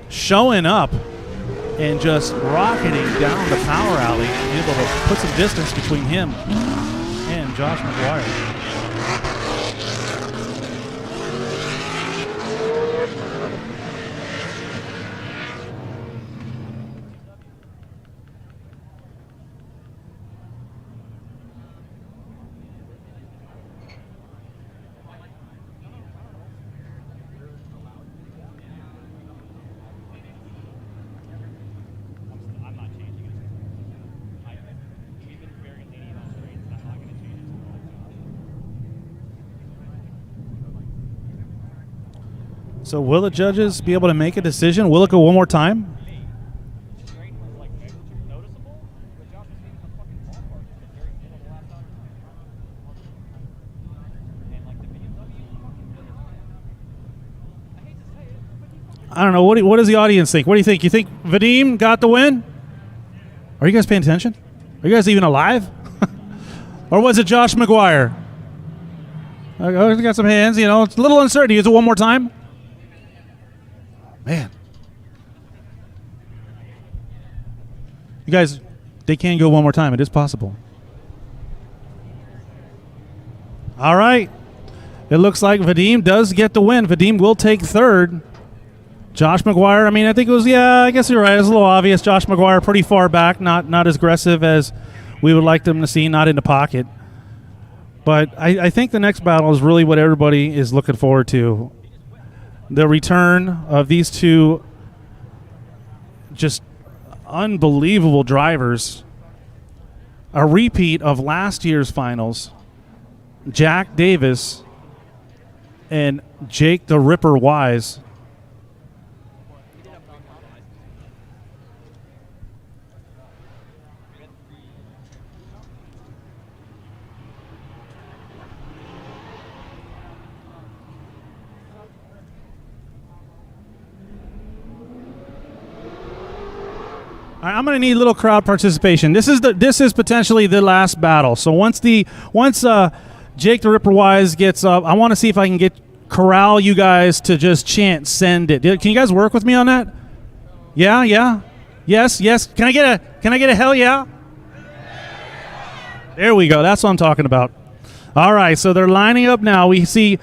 showing up and just rocketing down the power alley, able to put some distance between him and Josh McGuire. So will the judges be able to make a decision? Will it go one more time? I don't know. What does the audience think? What do you think? You think Vadim got the win? Are you guys paying attention? Are you guys even alive? Or was it Josh McGuire? I got some hands. You know, it's a little uncertainty. Is it one more time? Man. You guys, they can go one more time. It is possible. All right. It looks like Vadim does get the win. Vadim will take third. Josh McGuire, I mean, I think it was, yeah, I guess you're right. It was a little obvious. Josh McGuire pretty far back, not as aggressive as we would like them to see, not in the pocket. But I think the next battle is really what everybody is looking forward to. The return of these two just unbelievable drivers. A repeat of last year's finals. Jack Davis and Jake the Ripper Wise. All right, I'm going to need a little crowd participation. This is potentially the last battle. So once Jake the Ripper Wise gets up, I want to see if I can corral you guys to just chant "Send it." Can you guys work with me on that? Yeah, yes. Can I get a hell yeah? There we go. That's what I'm talking about. All right, so they're lining up now. We see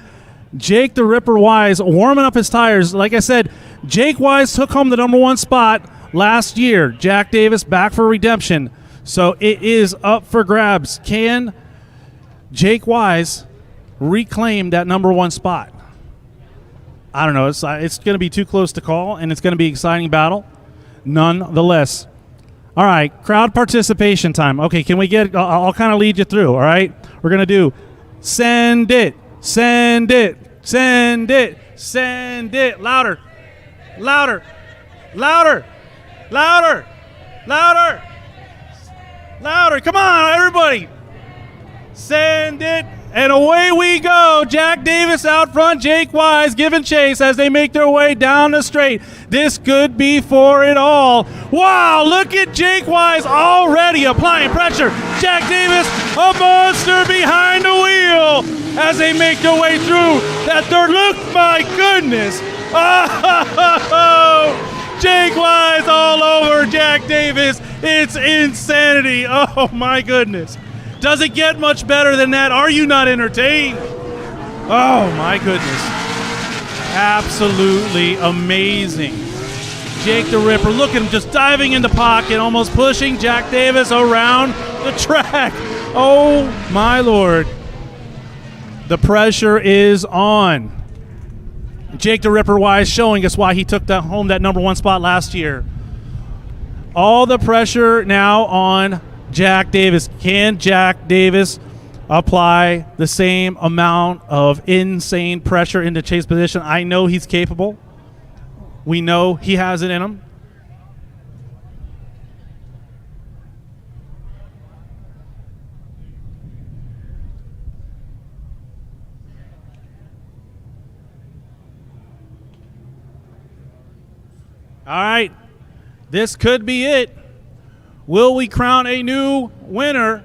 Jake the Ripper Wise warming up his tires. Like I said, Jake Wise took home the #1 spot last year. Jack Davis back for redemption. So it is up for grabs. Can Jake Wise reclaim that #1 spot? I don't know. It's going to be too close to call, and it's going to be an exciting battle nonetheless. All right, crowd participation time. Okay, can we get – I'll kind of lead you through, all right? We're going to do send it, send it, send it, send it. Louder, louder, louder. Louder! Louder! Louder! Come on, everybody! Send it! And away we go! Jack Davis out front, Jake Wise giving chase as they make their way down the straight. This could be for it all. Wow, look at Jake Wise already applying pressure. Jack Davis, a monster behind the wheel as they make their way through that third. Look, my goodness! Oh! Jake Wise all over Jack Davis. It's insanity. Oh, my goodness. Does it get much better than that? Are you not entertained? Oh, my goodness. Absolutely amazing. Jake the Ripper, look at him just diving in the pocket, almost pushing Jack Davis around the track. Oh, my Lord. The pressure is on. Jake the Ripper Wise showing us why he took home that #1 spot last year. All the pressure now on Jack Davis. Can Jack Davis apply the same amount of insane pressure into chase position? I know he's capable. We know he has it in him. All right, this could be it. Will we crown a new winner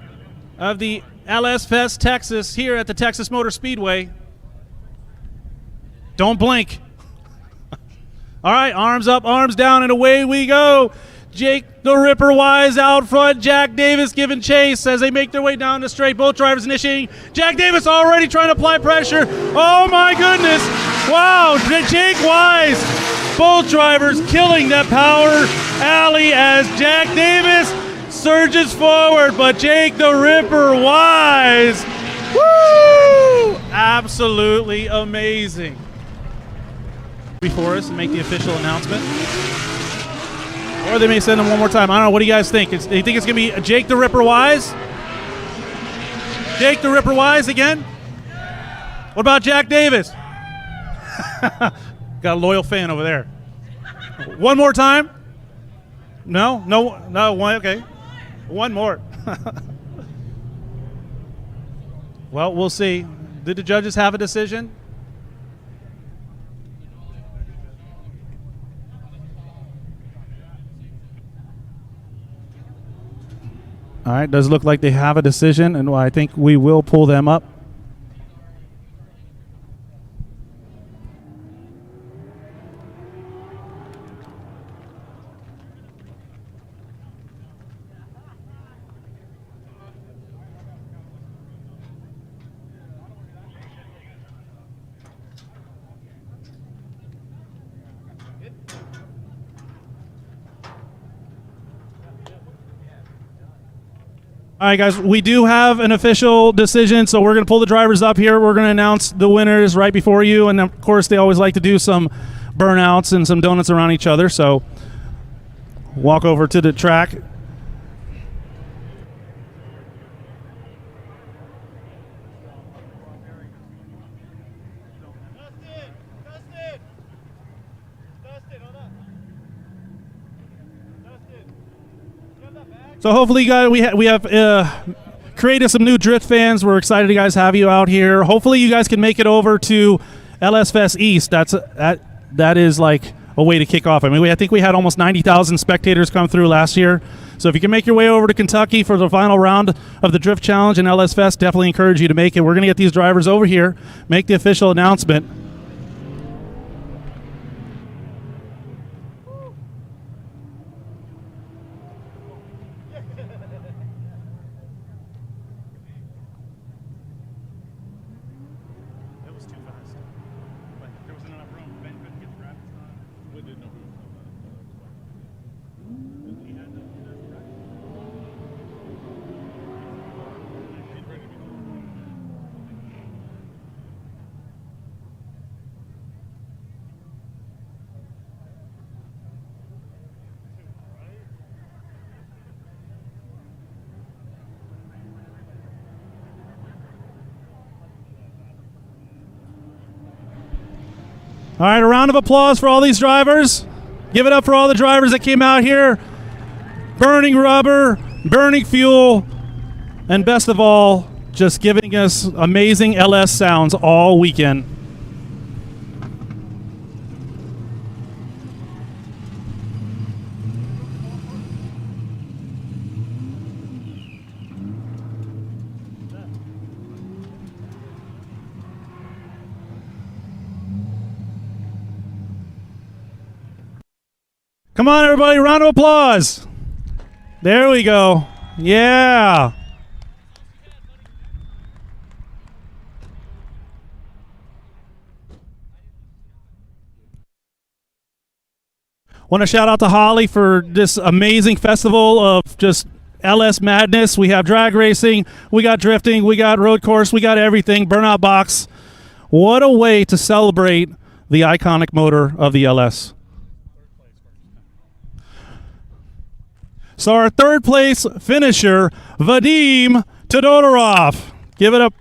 of the LS Fest Texas here at the Texas Motor Speedway? Don't blink. All right, arms up, arms down, and away we go. Jake the Ripper Wise out front. Jack Davis giving chase as they make their way down the straight. Both drivers initiating. Jack Davis already trying to apply pressure. Oh, my goodness. Wow, Jake Wise. Both drivers killing that power alley as Jack Davis surges forward, but Jake the Ripper Wise, woo! Absolutely amazing. Before us and make the official announcement. Or they may send him one more time. I don't know. What do you guys think? Do you think it's going to be Jake the Ripper Wise? Jake the Ripper Wise again? What about Jack Davis? Got a loyal fan over there. One more time? No, one, okay. One more. Well, we'll see. Did the judges have a decision? All right, does look like they have a decision, and I think we will pull them up. All right, guys, we do have an official decision, so we're going to pull the drivers up here. We're going to announce the winners right before you, and of course, they always like to do some burnouts and some donuts around each other, so walk over to the track. So hopefully, guys, we have created some new drift fans. We're excited to guys have you out here. Hopefully, you guys can make it over to LS Fest East. That is like a way to kick off. I mean, I think we had almost 90,000 spectators come through last year. So if you can make your way over to Kentucky for the final round of the Drift Challenge and LS Fest, definitely encourage you to make it. We're going to get these drivers over here, make the official announcement. All right, a round of applause for all these drivers. Give it up for all the drivers that came out here, burning rubber, burning fuel, and best of all, just giving us amazing LS sounds all weekend. Come on, everybody, round of applause. There we go. Yeah. Want to shout out to Holley for this amazing festival of just LS madness. We have drag racing, we got drifting, we got road course, we got everything, burnout box. What a way to celebrate the iconic motor of the LS. So our third place finisher, Vadim Todorov. Give it up.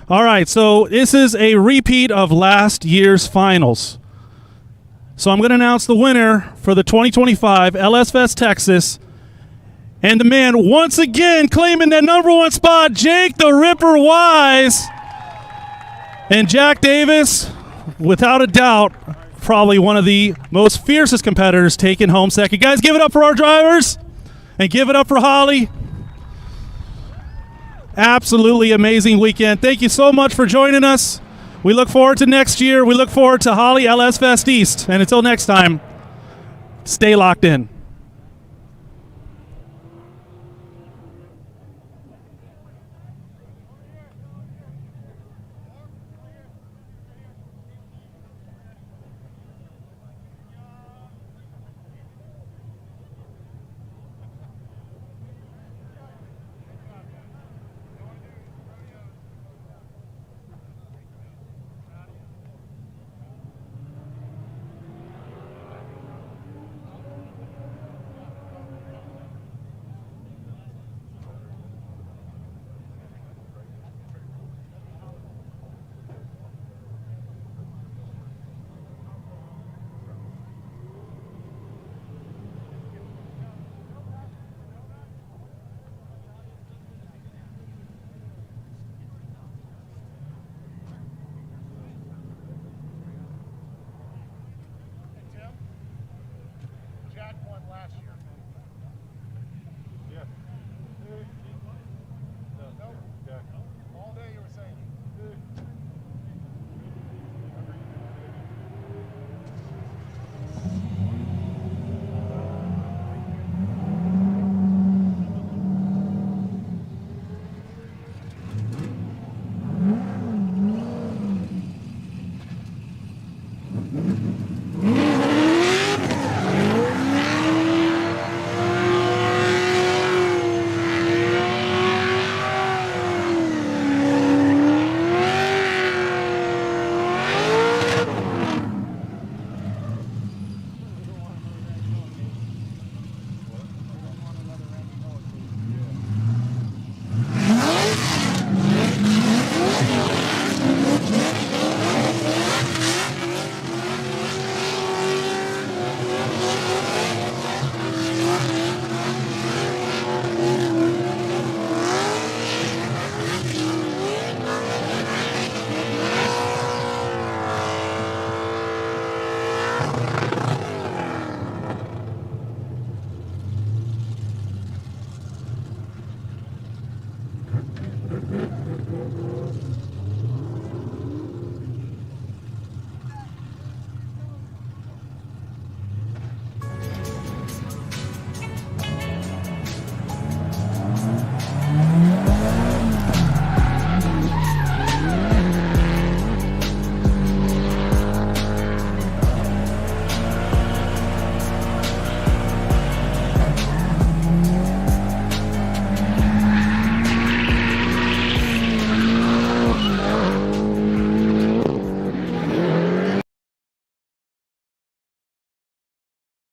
All right, so this is a repeat of last year's finals. So I'm going to announce the winner for the 2025 LS Fest Texas. And the man once again claiming that #1 spot, Jake the Ripper Wise. And Jack Davis, without a doubt, probably one of the most fiercest competitors, taking home second. Guys, give it up for our drivers and give it up for Holley. Absolutely amazing weekend. Thank you so much for joining us. We look forward to next year. We look forward to Holley LS Fest East. And until next time, stay locked in.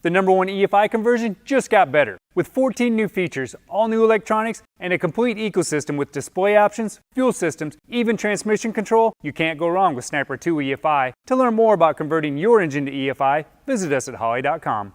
The #1 EFI conversion just got better. With 14 new features, all new electronics, and a complete ecosystem with display options, fuel systems, even transmission control, you can't go wrong with Sniper 2 EFI. To learn more about converting your engine to EFI, visit us at Holley.com.